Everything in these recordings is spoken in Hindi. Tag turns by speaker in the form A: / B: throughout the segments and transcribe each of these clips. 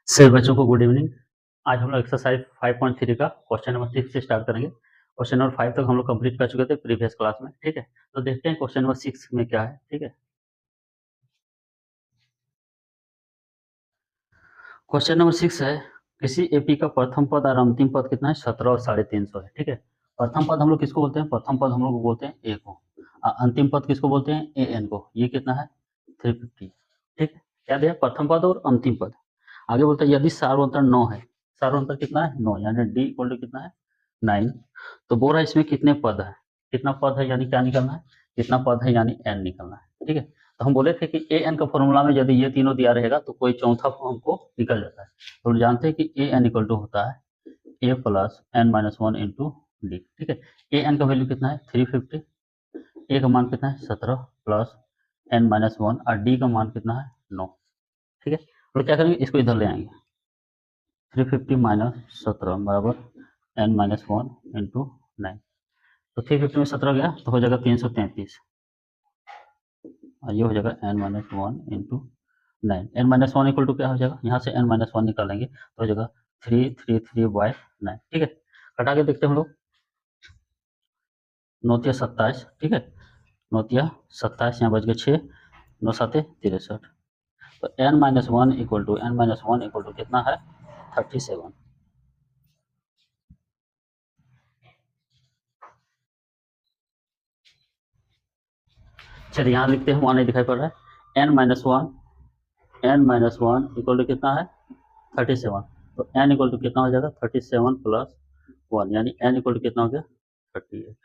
A: सभी बच्चों को गुड इवनिंग। आज हम लोग एक्सरसाइज 5.3 का क्वेश्चन नंबर 6 से स्टार्ट करेंगे। क्वेश्चन नंबर 5 तक हम लोग कंप्लीट कर चुके थे प्रीवियस क्लास में, ठीक है। तो देखते हैं क्वेश्चन नंबर 6 में क्या है, ठीक है। क्वेश्चन नंबर 6 है, किसी एपी का प्रथम पद और अंतिम पद कितना है? 17 और 350 है, ठीक है। प्रथम पद हम लोग किसको बोलते हैं? प्रथम पद हम लोग बोलते हैं ए को, अंतिम पद किसको बोलते हैं? ए एन को। ये कितना है? 350, ठीक है। क्या दिया? प्रथम पद और अंतिम पद। आगे बोलता है यदि सार्वंतर 9 है, सार्वंतर कितना है? 9, यानी डी इक्वल टू कितना है? 9। तो बोल रहा है इसमें कितने पद है? कितना पद है यानी क्या निकलना है? कितना पद है यानी एन निकलना है, ठीक है। तो हम बोले थे कि ए एन का फॉर्मूला में यदि ये तीनों दिया रहेगा तो कोई चौथा हमको निकल जाता है। तो जानते हैं कि ए एन इक्वल टू होता है a plus N minus one into D, ठीक है। ए एन का वैल्यू कितना है? 350। ए का मान कितना है? 17 प्लस एन माइनस वन, और डी का मान कितना है? 9, ठीक है। तो क्या करेंगे, इसको इधर ले आएंगे। 350 माइनस 17 बराबर एन माइनस वन इंटू 9। तो 350 में 17 गया तो हो जाएगा 333, और ये हो जाएगा N minus one into 9। N minus one equal to क्या हो जाएगा? यहाँ से एन माइनस वन निकालेंगे तो हो जाएगा 333/9, ठीक है। कटा के देखते हैं हम लोग। नौतिया 27, ठीक है। नौतिया 27, यहाँ बच गए 6, 9 7 63। तो N minus one equal to कितना है? 37। चलिए यहाँ लिखते हैं, वहाँ नहीं दिखाई पड़ रहा है। N minus one equal to कितना है? 37। तो एन इक्वल टू कितना हो जाएगा? 37 प्लस 1, यानी एन इक्वल टू कितना हो गया? 38,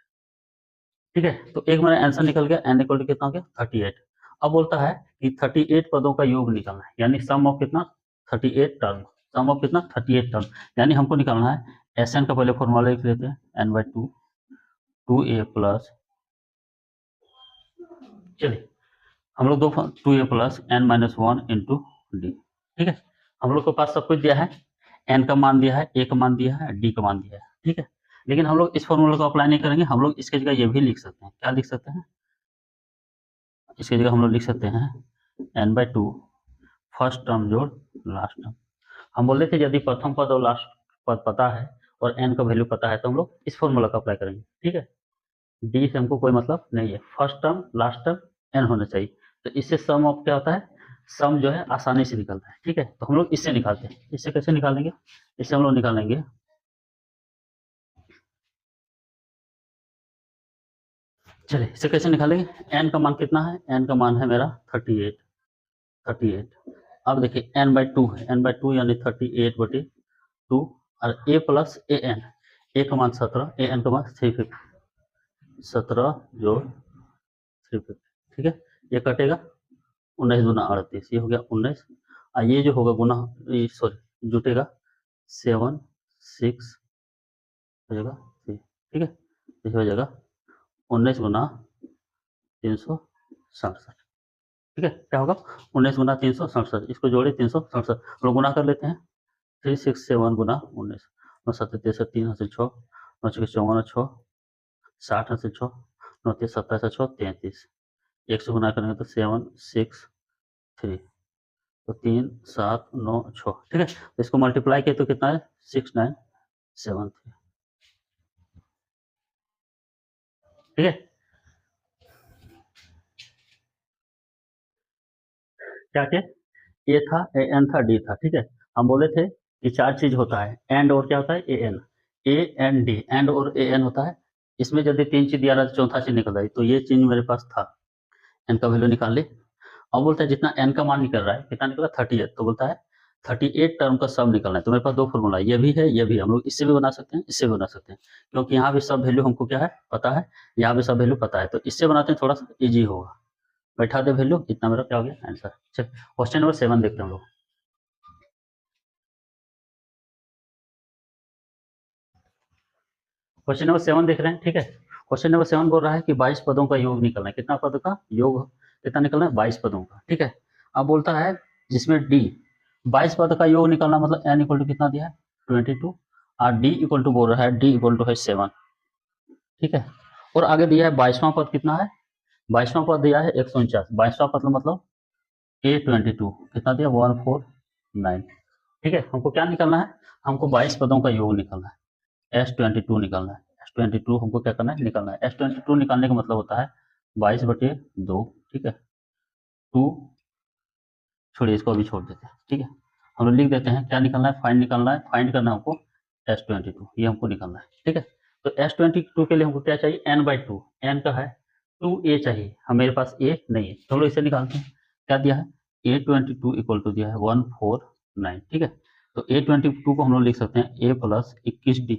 A: ठीक है। तो एक मेरा आंसर निकल गया, एन इक्वल टू कितना हो गया? 38। अब बोलता है कि 38 पदों का योग निकालना है, यानी सम ऑफ कितना? 38 टर्म। सम ऑफ कितना? 38 टर्म, यानी हमको निकालना है एस एन का पहले फॉर्मूला लिख लेते हैं, N by two A plus, चलिए हम लोग 2a plus N minus one into D, ठीक है। हम लोग के पास सब कुछ दिया है, एन का मान दिया है, ए का मान दिया है, डी का मान दिया है, ठीक है। लेकिन हम लोग इस फॉर्मूला को अप्लाई नहीं करेंगे, हम लोग इसके जगह ये भी लिख सकते हैं। क्या लिख सकते हैं? इसकी जगह हम लोग लिख सकते हैं N by two first term जोड़ लास्ट टर्म। हम बोल रहे थे यदि प्रथम पद और लास्ट पद पता है और एन का वैल्यू पता है तो हम लोग इस फॉर्मूला का अप्लाई करेंगे, ठीक है। डी से हमको कोई मतलब नहीं है, first term last term N होना चाहिए। तो इससे सम ऑफ क्या होता है? सम जो है आसानी से निकलता है, ठीक है। तो हम लोग इससे निकालते हैं। इससे कैसे निकालेंगे? इससे हम लोग निकालेंगे, चलिए इसे कैसे निकालेंगे। एन का मान कितना है? एन का मान है मेरा 38। अब देखिए एन बाई टू है, एन बाई टू यानी 38/2, और ए प्लस ए एन, ए का मान 17, ए एन का मान 350, 17 जोड़ 350, ठीक है। ये कटेगा, 19 दूना 38, ये हो गया 19। और ये जो होगा गुना, सॉरी जुटेगा 7 6 हो जाएगा 3, ठीक है। ये हो जाएगा 19 गुना 367, ठीक है। क्या होगा? 19 गुना 367, इसको जोड़े 367, हम लोग गुना कर लेते हैं। 367 गुना 19, 9 7 63, 3 हाथ से 6, 9 6 54, 6 60 हाथ से 6, 9 3 27 6 33, 1 से गुना करेंगे तो 7 6 3, तो 3 7 9 6, ठीक है। तो इसको मल्टीप्लाई किया तो कितना है? 6973, ठीक है। क्या क्या? ए था, ए एन था, डी था, ठीक है। हम बोले थे कि चार चीज होता है, एंड और क्या होता है? A N, a n d, and और ए एन होता है। इसमें यदि तीन चीज दिया रहा तो चौथा चीज निकल रहा है, तो ये चीज मेरे पास था। एन का वैल्यू निकाल ले। अब बोलता है जितना एन का मान निकल रहा है, कितना निकला? 38। तो बोलता है 38 टर्म का सब निकलना है। तो मेरे पास दो फॉर्मूला, ये भी है ये भी है। हम लोग इससे भी बना सकते हैं, इससे भी बना सकते हैं, क्योंकि यहाँ भी सब वैल्यू हमको क्या है? पता है। यहाँ भी सब वैल्यू पता है, तो इससे बनाते हैं, थोड़ा सा ईजी होगा। बैठा दे वैल्यू, इतना मेरा क्या हो गया? आंसर। चल क्वेश्चन नंबर 7 देखते हैं हम लोग। क्वेश्चन नंबर 7 देख रहे हैं, ठीक है। क्वेश्चन नंबर 7 बोल रहा है कि 22 पदों का योग निकलना है। कितना पद का योग? कितना निकलना है? 22 पदों का, ठीक है। अब बोलता है जिसमें डी 22 पद का योग निकलना, मतलब एन इक्वल टू कितना दिया है? 22, और डी इक्वल टू बोल रहा है, डी इक्वल टू है 7, ठीक है। और आगे दिया है 22वां पद कितना है? 22वां पद दिया है 149। 22वां पद मतलब A22 कितना दिया 149। ठीक है, हमको क्या निकालना है, हमको 22 पदों का योग निकालना है, S22 निकालना है। S22 हमको क्या करना है, निकालना है। S22 निकालने का मतलब होता है 22/2। ठीक है, 2, छोड़िए इसको अभी छोड़ देते हैं। ठीक है, हम लोग लिख देते हैं क्या निकालना है, फाइंड निकालना है, फाइंड करना है हमको S22, ये हमको निकालना है। ठीक है, तो S22 के लिए हमको क्या चाहिए, n/2, n का है 2a चाहिए, हम मेरे पास a नहीं है, तो हम लोग इसे निकालते हैं। क्या दिया है, A22 इक्वल टू दिया है 149। ठीक है, तो A22 को हम लोग लिख सकते हैं a प्लस 21d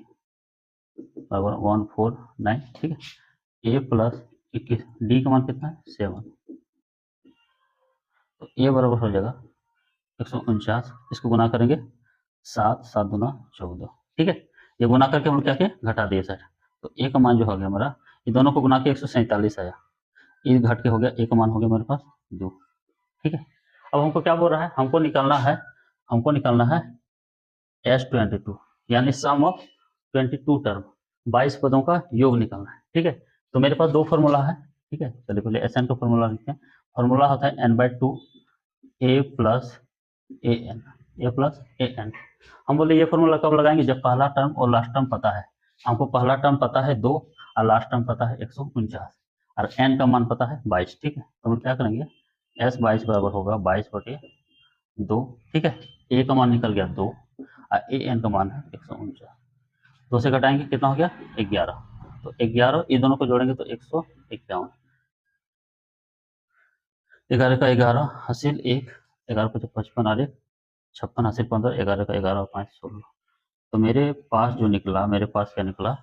A: बराबर 149। ठीक है, a प्लस 21, d का मान कितना है 7, तो a बराबर हो जाएगा 149। इसको गुना करेंगे 7, 7 दूना 14। ठीक है, ये गुना करके हम क्या किए, घटा दिए सर, तो ए का मान जो हो गया हमारा, ये दोनों को गुना के 147 आया, ये घट के हो गया, ए का मान हो गया मेरे पास 2। ठीक है, अब हमको क्या बोल रहा है, हमको निकालना है S22 यानी सम ऑफ 22 टर्म, 22 पदों का योग निकालना है। ठीक है, तो मेरे पास दो फॉर्मूला है। ठीक है, चलिए पहले एस एन का फॉर्मूला लिखते हैं। फॉर्मूला होता है n/2 a plus A N, A plus A N. हम बोले ये फॉर्मूला कब लगाएंगे, जब पहला टर्म और लास्ट टर्म पता है। हमको पहला टर्म पता है 2 और लास्ट टर्म पता है 149 और एन का मान पता है 22। ठीक है, तो हम क्या करेंगे, S22 बराबर होगा 22/2। ठीक है, ए का मान निकल गया 2 और ए एन का मान है 149। 2 से घटाएंगे कितना हो गया 11, तो 11 ये दोनों को जोड़ेंगे तो 151। 11 का 11 हासिल 1, 11 को 55 आ रहे 56 हासिल 15, 11 का 11 और 5 16। तो मेरे पास जो निकला, मेरे पास क्या निकला,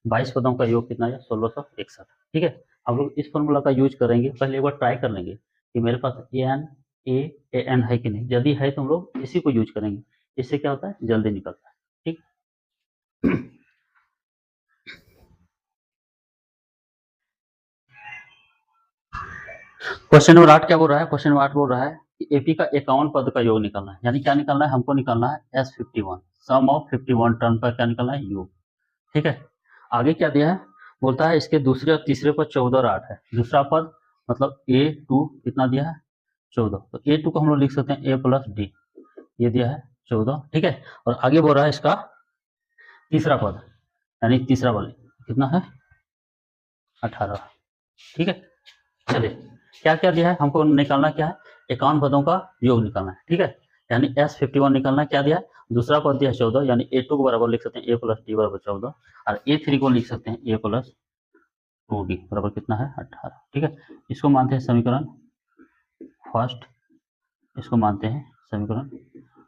A: 22 पदों का योग कितना है 1661। ठीक है, हम लोग इस फॉर्मूला का यूज करेंगे, पहले एक बार ट्राई कर लेंगे कि मेरे पास ए एन है कि नहीं। यदि है तो हम लोग इसी को यूज करेंगे, इससे क्या होता है जल्दी निकलता है। ठीक, क्वेश्चन नंबर 8 क्या बोल रहा है, क्वेश्चन नंबर 8 बोल रहा है कि एपी का 51 पद का योग निकालना है। यानी क्या निकालना है, हमको निकालना है S51, सम ऑफ 51 टर्म का क्या निकालना है, योग। ठीक है, आगे क्या दिया है, बोलता है इसके दूसरे और तीसरे पद 14 और 8 है। दूसरा पद मतलब A2 कितना दिया है 14, तो A2 को हम लोग लिख सकते हैं A प्लस डी, ये दिया है 14। ठीक है, और आगे बोल रहा है इसका तीसरा पद, यानी तीसरा पद कितना है 18। ठीक है, चलिए क्या क्या दिया है, हमको निकालना क्या है, 51 पदों का योग निकालना है। ठीक है, यानी S51 निकालना है, क्या दिया है, दूसरा पद दिया है 14, यानी A2 को बराबर लिख सकते हैं A प्लस डी बराबर 14 और A3 को लिख सकते हैं A प्लस 2D बराबर कितना है 18। ठीक है, इसको मानते हैं समीकरण फर्स्ट, इसको मानते हैं समीकरण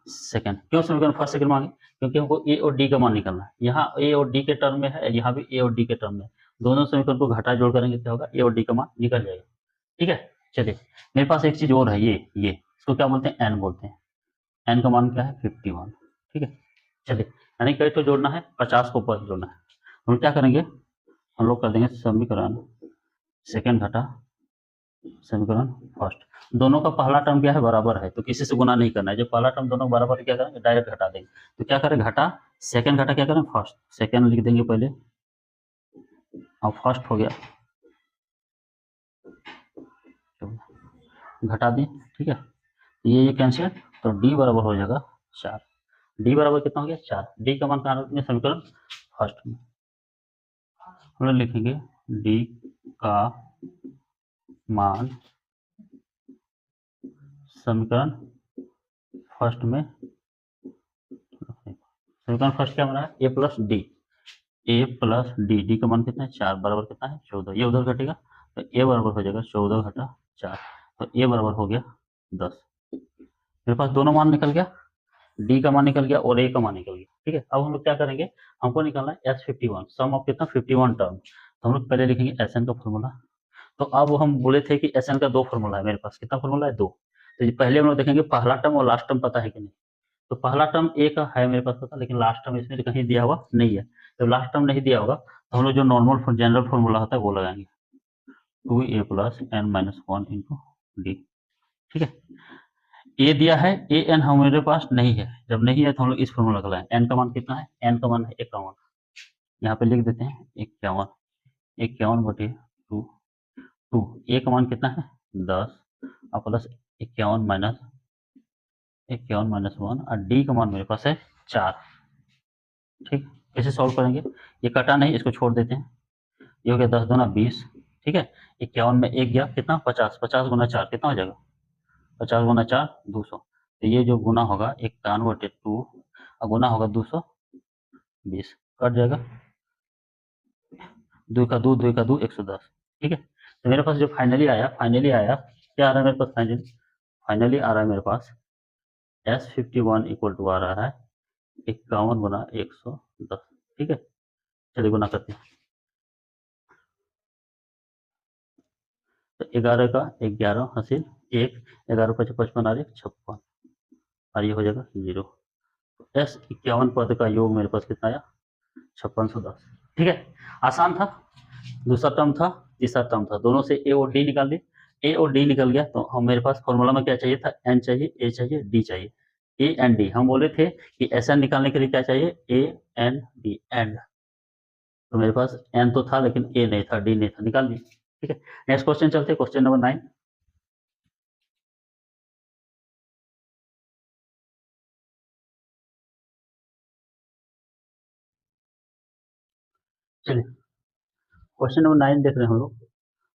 A: सेकंड। क्यों समीकरण फर्स्ट सेकंड मांगे, क्योंकि हमको ए और डी का मान निकालना है। यहाँ ए और डी के टर्म में है, यहाँ भी ए और डी के टर्म में है। दोनों समीकरण को घटा जोड़ करेंगे क्या होगा, ए और डी का मान निकल जाएगा। ठीक है, चलिए मेरे पास एक चीज और है, ये इसको क्या बोलते हैं, एन बोलते हैं। एन का मान क्या है 51। ठीक है, चलिए यानी कई तो जोड़ना है, 50 को ऊपर जोड़ना है। हम क्या करेंगे, हम लोग कर देंगे समीकरण सेकंड घटा समीकरण फर्स्ट। दोनों का पहला टर्म क्या है बराबर है, तो किसी से गुना नहीं करना है। जब पहला टर्म दोनों बराबर है क्या करेंगे, डायरेक्ट घटा देंगे। तो क्या करें, घटा सेकंड घटा क्या करें फर्स्ट, सेकंड लिख देंगे पहले और फर्स्ट हो गया, घटा दें। ठीक है, ये कैंसिल, तो डी बराबर हो जाएगा 4। डी बराबर कितना हो गया 4। डी का मान कहाँ रखेंगे, समीकरण फर्स्ट में हम लोग लिखेंगे डी का मान समीकरण फर्स्ट में, समीकरण फर्स्ट क्या बना है a plus D, A plus D, D का मान कितना है 4 बराबर कितना है 14। ये उधर घटेगा तो ए बराबर हो जाएगा 14 घटा 4, तो ए बराबर हो गया 10। मेरे पास दोनों मान निकल गया, डी का मान निकल गया और ए का मान निकल गया। ठीक है, अब हम लोग क्या करेंगे, हमको निकालना है S51, सम ऑफ कितना 51 टर्म। तो हम लोग पहले लिखेंगे एस एन का फॉर्मूला। तो अब हम बोले थे कि एस एन का दो फॉर्मूला है, मेरे पास कितना फॉर्मूला है, दो। तो पहले हम लोग देखेंगे पहला टर्म और लास्ट टर्म पता है कि नहीं। तो पहला टर्म ए का है मेरे पास पता, लेकिन लास्ट टर्म इसमें कहीं दिया हुआ नहीं है। तो लास्ट टर्म नहीं दिया होगा तो हम लोग जो नॉर्मल जनरल फॉर्मूला होता है वो लगाएंगे, 2a plus N minus 1 into D. ठीक है, ए दिया है, ए एन हमारे पास नहीं है, जब नहीं है तो हम लोग इस फॉर्मूला का लगाएंगे। एन का मान कितना है, एन का मान है 51, यहाँ पे लिख देते हैं 51, 51/2, 2 ए का मान कितना है 10 और प्लस 51 माइनस 1 और डी का मान मेरे पास है 4। ठीक, कैसे सॉल्व करेंगे? ये कटा नहीं, इसको छोड़ देते हैं। ये हो गया 10 दूना 20। ठीक है, 51 में एक गया, कितना? 50। 50 गुना 4 कितना हो जाएगा? 50 गुना 4 200। तो ये जो गुना होगा 51/2 और गुना होगा 220, कट जाएगा। 2 का 2, 2 का 2 110। ठीक है, तो मेरे पास जो फाइनली आया क्या आ रहा है मेरे पास? फाइनली आ रहा है मेरे पास S51 इक्वल टू आ रहा है 51 गुना 110। ठीक है, चलिए गुना करते हैं। तो 11 का 11 हासिल 1, 11 5 55 आ रही 56 और ये हो जाएगा 0। S51 पद का योग मेरे पास कितना आया? 5610। ठीक है, आसान था। दूसरा टर्म था, तीसरा टर्म था, दोनों से ए और डी निकाल ली। ए और डी निकल गया तो हम मेरे पास फॉर्मूला में क्या चाहिए था? एन चाहिए, ए चाहिए, डी चाहिए। ए एंड डी हम बोले थे कि एस एन निकालने के लिए क्या चाहिए? ए एन डी एंड। तो मेरे पास एन तो था लेकिन ए नहीं था, डी नहीं था, निकाल दिए। ठीक है, नेक्स्ट क्वेश्चन चलते हैं, क्वेश्चन नंबर 9। चलिए क्वेश्चन नंबर 9 देख रहे हैं हम लोग।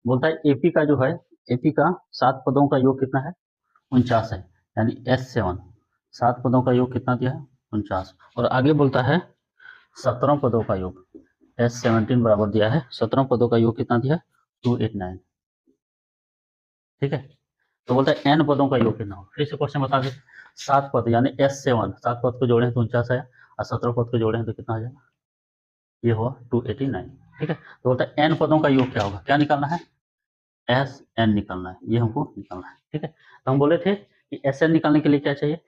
A: बोलता है एपी का जो है, एपी का 7 पदों का योग कितना है? 49 है, यानी S7 7 पदों का योग कितना दिया है? 49। और आगे बोलता है 17 पदों का योग, S17 बराबर दिया है 17 पदों का योग कितना दिया है? 289। ठीक है, तो बोलता है एन पदों का योग कितना हो? फिर से क्वेश्चन बता दे। 7 पद यानी S7 7 पद को जोड़े हैं तो 49 है और 17 पद को जोड़े हैं तो कितना हो जाएगा? ये हुआ 289। ठीक है, तो बोलता है एन पदों का योग क्या होगा? क्या निकालना है? एस एन निकालना है, ये हमको निकालना है। ठीक है, तो हम बोले थे कि एस एन निकालने के लिए क्या चाहिए?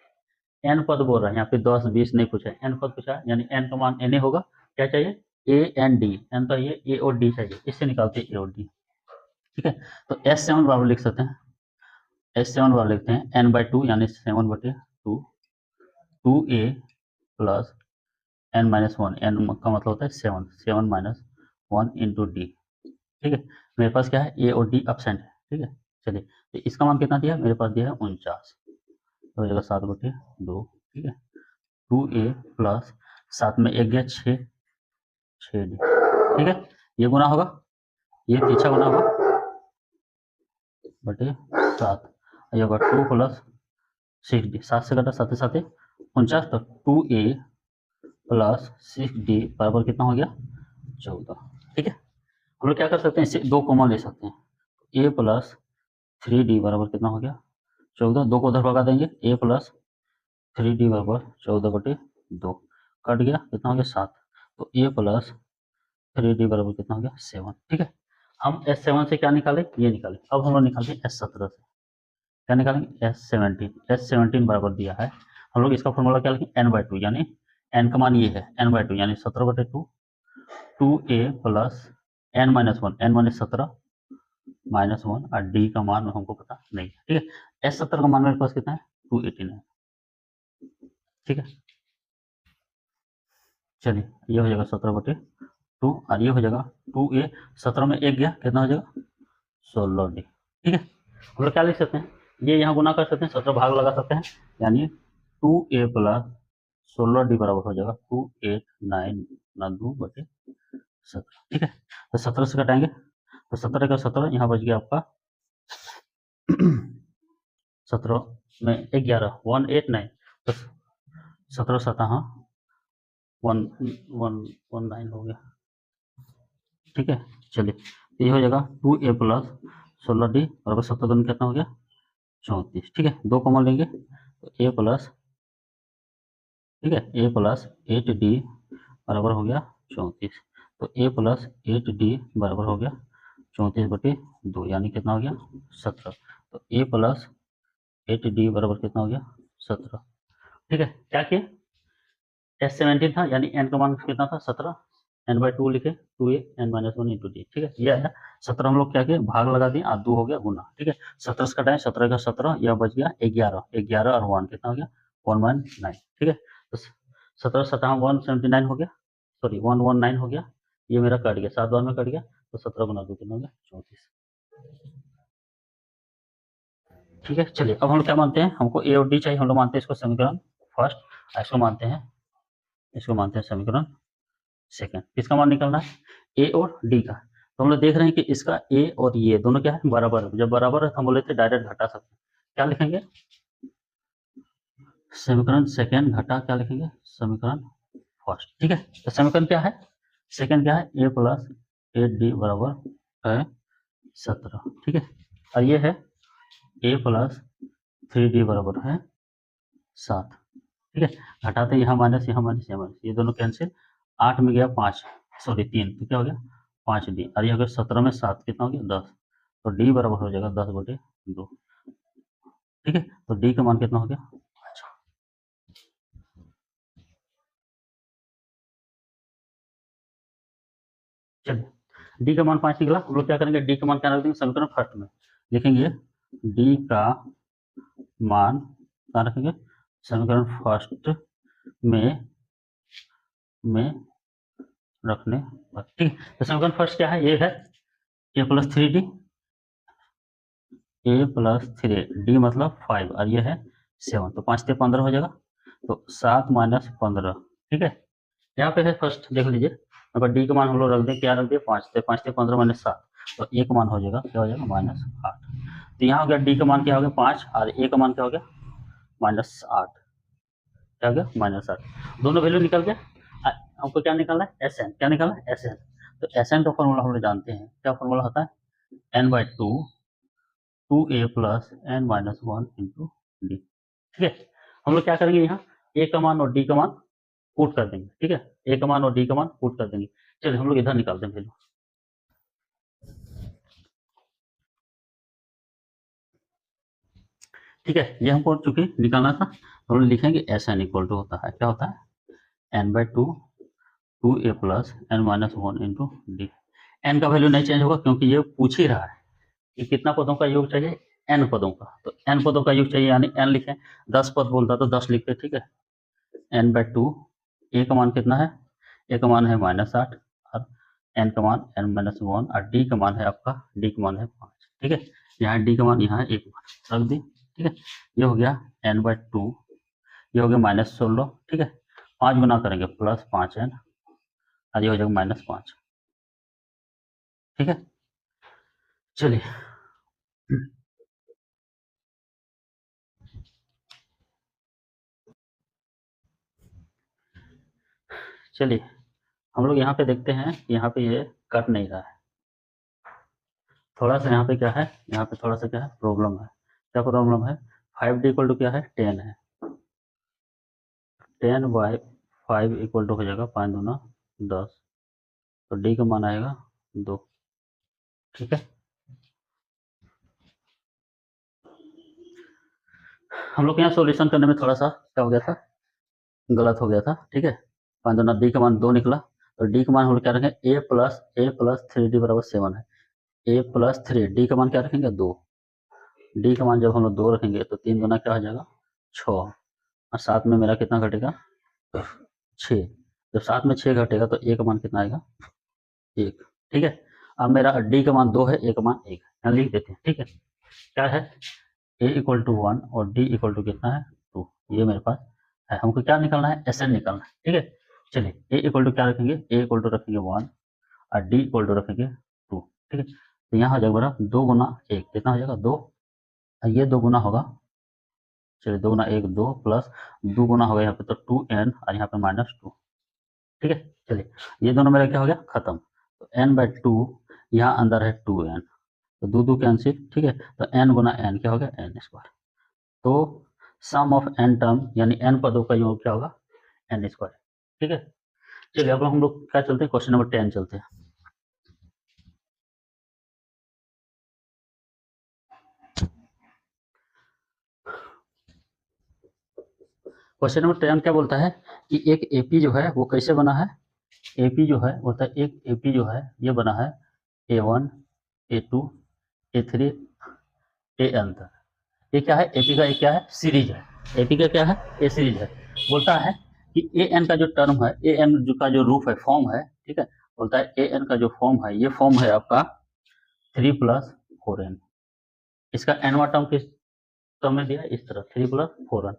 A: एन पद बोल रहा है यहाँ पे, 10 20 नहीं पूछा है, एन पद पूछा है, यानी एन का मान एन ए होगा। क्या चाहिए? ए एन डी, एन तो ये ए और डी चाहिए, इससे निकालते हैं ए और डी। ठीक है, तो S7 बराबर लिख सकते हैं, S7 बराबर लिखते हैं n/2 यानी 7/2 2a प्लस n-1, n का मतलब होता है 7 7 माइनस 1 इंटू डी। ठीक है, मेरे पास क्या है? ए और डी अपसेंट है। ठीक है, चलिए तो इसका मान कितना दिया? मेरे पास दिया है 49, तो हो जाएगा 7/2। ठीक है, 2a प्लस 7 में एक गया 6 6d। ठीक है, ये गुना होगा, ये पीछा गुना होगा बटे 7, ये होगा 2 प्लस 6d, 7 से घटा 7 7 49, तो 2a प्लस 6d बराबर कितना हो गया? 14। ठीक है, हम लोग क्या कर सकते हैं? इससे दो कॉमन ले सकते हैं। a प्लस 3d बराबर कितना हो गया? 14। दो को उधर भगा देंगे, a प्लस 3d बराबर 14/2, कट गया, कितना हो गया? 7। तो a प्लस 3d बराबर कितना हो गया? 7। ठीक है, हम S7 से क्या निकाले? ये निकाले। अब हम लोग निकालते हैं S17 से। क्या निकालेंगे? S17 बराबर दिया है, हम लोग इसका फॉर्मूला क्या लिखेंगे? n/2, यानी n का मान ये है, n/2 यानी 17/2 2a प्लस n-1, n-17 -1 और d का मान हमको पता नहीं है। ठीक है, S17 का मान मेरे पास कितना है? 289। ठीक है, चलिए ये हो जाएगा 17/2 और ये हो जाएगा 2a, 17 में एक गया, कितना हो जाएगा? 16d। ठीक है, हम लोग क्या लिख सकते हैं? ये यहाँ गुना कर सकते हैं, 17 भाग लगा सकते हैं, यानी 2a प्लस 16d बराबर हो जाएगा 289 ना 2/17। ठीक है, तो 17 से घटाएंगे तो 17 का 17 यहाँ बच गया आपका 17 में 11 189, तो 17 7 हाँ 119 हो गया। ठीक है, चलिए तो ये हो जाएगा 2a प्लस 16d बराबर 17 दूनी कितना हो गया? 34। ठीक है, दो कॉमन लेंगे तो a प्लस, ठीक है, a प्लस 8d बराबर हो गया 34। तो a प्लस 8d बराबर हो गया 34/2, यानी कितना हो गया? 17। तो a प्लस 8d बराबर कितना हो गया? 17। ठीक है, क्या किया? S17 था, यानी n का मान कितना था? 17, n/2 लिखे 2a n-1 इंटू डी। ठीक है, ये आया 17, हम लोग क्या किए? भाग लगा दिए और 2 हो गया गुना। ठीक है, 17 से कटाएं, 17 का 17, यह बच गया 11 11 और 1 कितना हो गया? 119। ठीक है, तो 17 17 179 हो गया, सॉरी 119 हो गया, ये मेरा कट गया, 7 बार में कट गया, तो 17 गुना 2 कितना हो गया? 34। ठीक है, चलिए अब हम लोग क्या मानते हैं, हमको ए और डी चाहिए, हम लोग मानते हैं इसको समीकरण फर्स्ट, इसको मानते हैं समीकरण सेकंड। किसका मान निकलना है, ए और डी का। तो हम लोग देख रहे हैं कि इसका ए और ये दोनों क्या है, बराबर है। जब बराबर है तो हम बोले थे डायरेक्ट घटा सकते हैं। क्या लिखेंगे, समीकरण सेकंड घटा क्या लिखेंगे, समीकरण फर्स्ट। ठीक है, तो समीकरण क्या है, सेकंड क्या है, ए प्लस ए डी बराबर है 17। ठीक है, और ये है ए प्लस 3d बराबर है 7। ठीक है, घटाते यहाँ माइनस यहाँ माइनस यहाँ माइनस, ये दोनों कैंसिल। 8 में गया 5, सॉरी 3, तो क्या हो गया 5d, और ये हो गया 17 में 7 कितना हो गया 10, तो डी बराबर हो जाएगा 10/2। ठीक है, तो डी का मान कितना हो गया, अच्छा चलिए डी का मान 5 निकला। हम लोग क्या करेंगे, डी का मान क्या रख देंगे, समीकरण फर्स्ट में लिखेंगे, डी का मान क्या रखेंगे, समीकरण फर्स्ट में रखने पर। ठीक, तो समीकरण फर्स्ट क्या है, ये है a plus 3d, A plus 3d मतलब 5, और ये है 7, तो 5 से 15 हो जाएगा, तो 7 माइनस 15। ठीक है, यहाँ पे है फर्स्ट देख लीजिए, अगर डी का मान हम लोग रख दें, क्या रख दिए 5 से 15 माइनस 7, तो ए का मान हो जाएगा क्या हो जाएगा -8। तो यहाँ हो गया डी का मान क्या हो गया 5, और ए का मान क्या हो गया -8, क्या हो गया -8, दोनों वैल्यू निकल गया। हमको क्या निकालना है, एस एन, क्या निकालना है एस एन। तो एस एन का फॉर्मूला हम लोग जानते हैं, क्या फॉर्मूला होता है, n/2 2a plus n minus 1 into D. ठीक है, हम लोग क्या करेंगे, यहाँ ए का मान और डी का मान पुट कर देंगे। ठीक है, ए का मान और डी का मान पुट कर देंगे। चलिए हम लोग इधर निकालते हैं वैल्यू। ठीक है, ये हमको चूंकि निकालना था, हम लोग लिखेंगे एस एन इक्वल टू होता है, क्या होता है n/2 2a plus n minus 1 into D. N का वैल्यू नहीं चेंज होगा, क्योंकि ये पूछ ही रहा है कि कितना पदों का योग चाहिए, n पदों का, तो n पदों का योग चाहिए, यानी n लिखें। 10 पद बोलता तो 10 लिखते। ठीक है, n/2, ए का मान कितना है, ए का मान है -8, और एन का मान n-1, और डी का मान है आपका, डी का मान है 5। ठीक है, यहाँ डी का मान, यहाँ एक मान रख दी। ठीक है, ये हो गया n/2, ये हो गया -16। ठीक है, 5 गुना करेंगे प्लस 5n, और ये हो जाएगा -5। ठीक है, चलिए चलिए हम लोग यहाँ पे देखते हैं, यहाँ पे ये कट नहीं रहा है, थोड़ा सा यहाँ पे क्या है, यहाँ पे थोड़ा सा क्या है प्रॉब्लम है। क्या प्रॉब्लम है, 5d इक्वल टू क्या है 10 है, 10/5 इक्वल टू हो जाएगा 5 दूना 10, तो डी का मान आएगा 2। ठीक है, हम लोग यहाँ सॉल्यूशन करने में थोड़ा सा क्या हो गया था, गलत हो गया था। ठीक है, 5 दूना डी का मान 2 निकला, तो डी का मान हम लोग क्या रखेंगे, a प्लस 3d बराबर 7 है, a+3, डी का मान क्या रखेंगे 2, डी का मान जब हम लोग 2 रखेंगे तो 3 दूना क्या हो जाएगा 6, और साथ में मेरा कितना घटेगा 6। जब साथ में 6 घटेगा तो ए का मान कितना आएगा 1। ठीक है, अब मेरा डी का मान 2 है, ए का मान 1 है, यहाँ लिख देते हैं। ठीक है, क्या है, ए इक्वल टू 1 और डी इक्वल टू कितना है 2, ये मेरे पास है। हमको क्या निकालना है, एस एन निकालना है। ठीक है, चलिए ए इक्वल टू क्या रखेंगे, ए इक्वल टू रखेंगे 1, और डी इक्वल टू रखेंगे 2। ठीक है, तो यहाँ हो जाएगा बड़ा 2 गुना 1 कितना हो जाएगा 2, और ये 2 गुना होगा, चलिए 2 गुना 1 2, प्लस 2 गुना होगा यहाँ पे तो 2n, और यहाँ पे -2। ठीक है, चलिए ये दोनों मेरा क्या हो गया खत्म, तो n/2, यहाँ अंदर है 2n, तो 2 कैंसिल। ठीक है, तो n गुना n क्या हो गया n², तो सम ऑफ n टर्म यानी n पदों का योग क्या होगा n²। ठीक है, चलिए अब हम लोग क्या चलते हैं, क्वेश्चन नंबर 10 चलते हैं। क्वेश्चन नंबर 10 क्या बोलता है कि एक एपी जो है वो कैसे बना है, एपी जो है बोलता है एक एपी जो है ये बना है A1 A2 A3 AN तक। ये क्या है, एपी का एक क्या है सीरीज है, एपी का क्या है ए सीरीज है। बोलता है कि ए एन का जो टर्म है, ए एन का जो रूप है फॉर्म है, ठीक है, बोलता है ए एन का जो फॉर्म है, ये फॉर्म है आपका 3 + 4n। इसका एनवा टर्म किस टर्म में दिया इस तरह 3 प्लस 4n,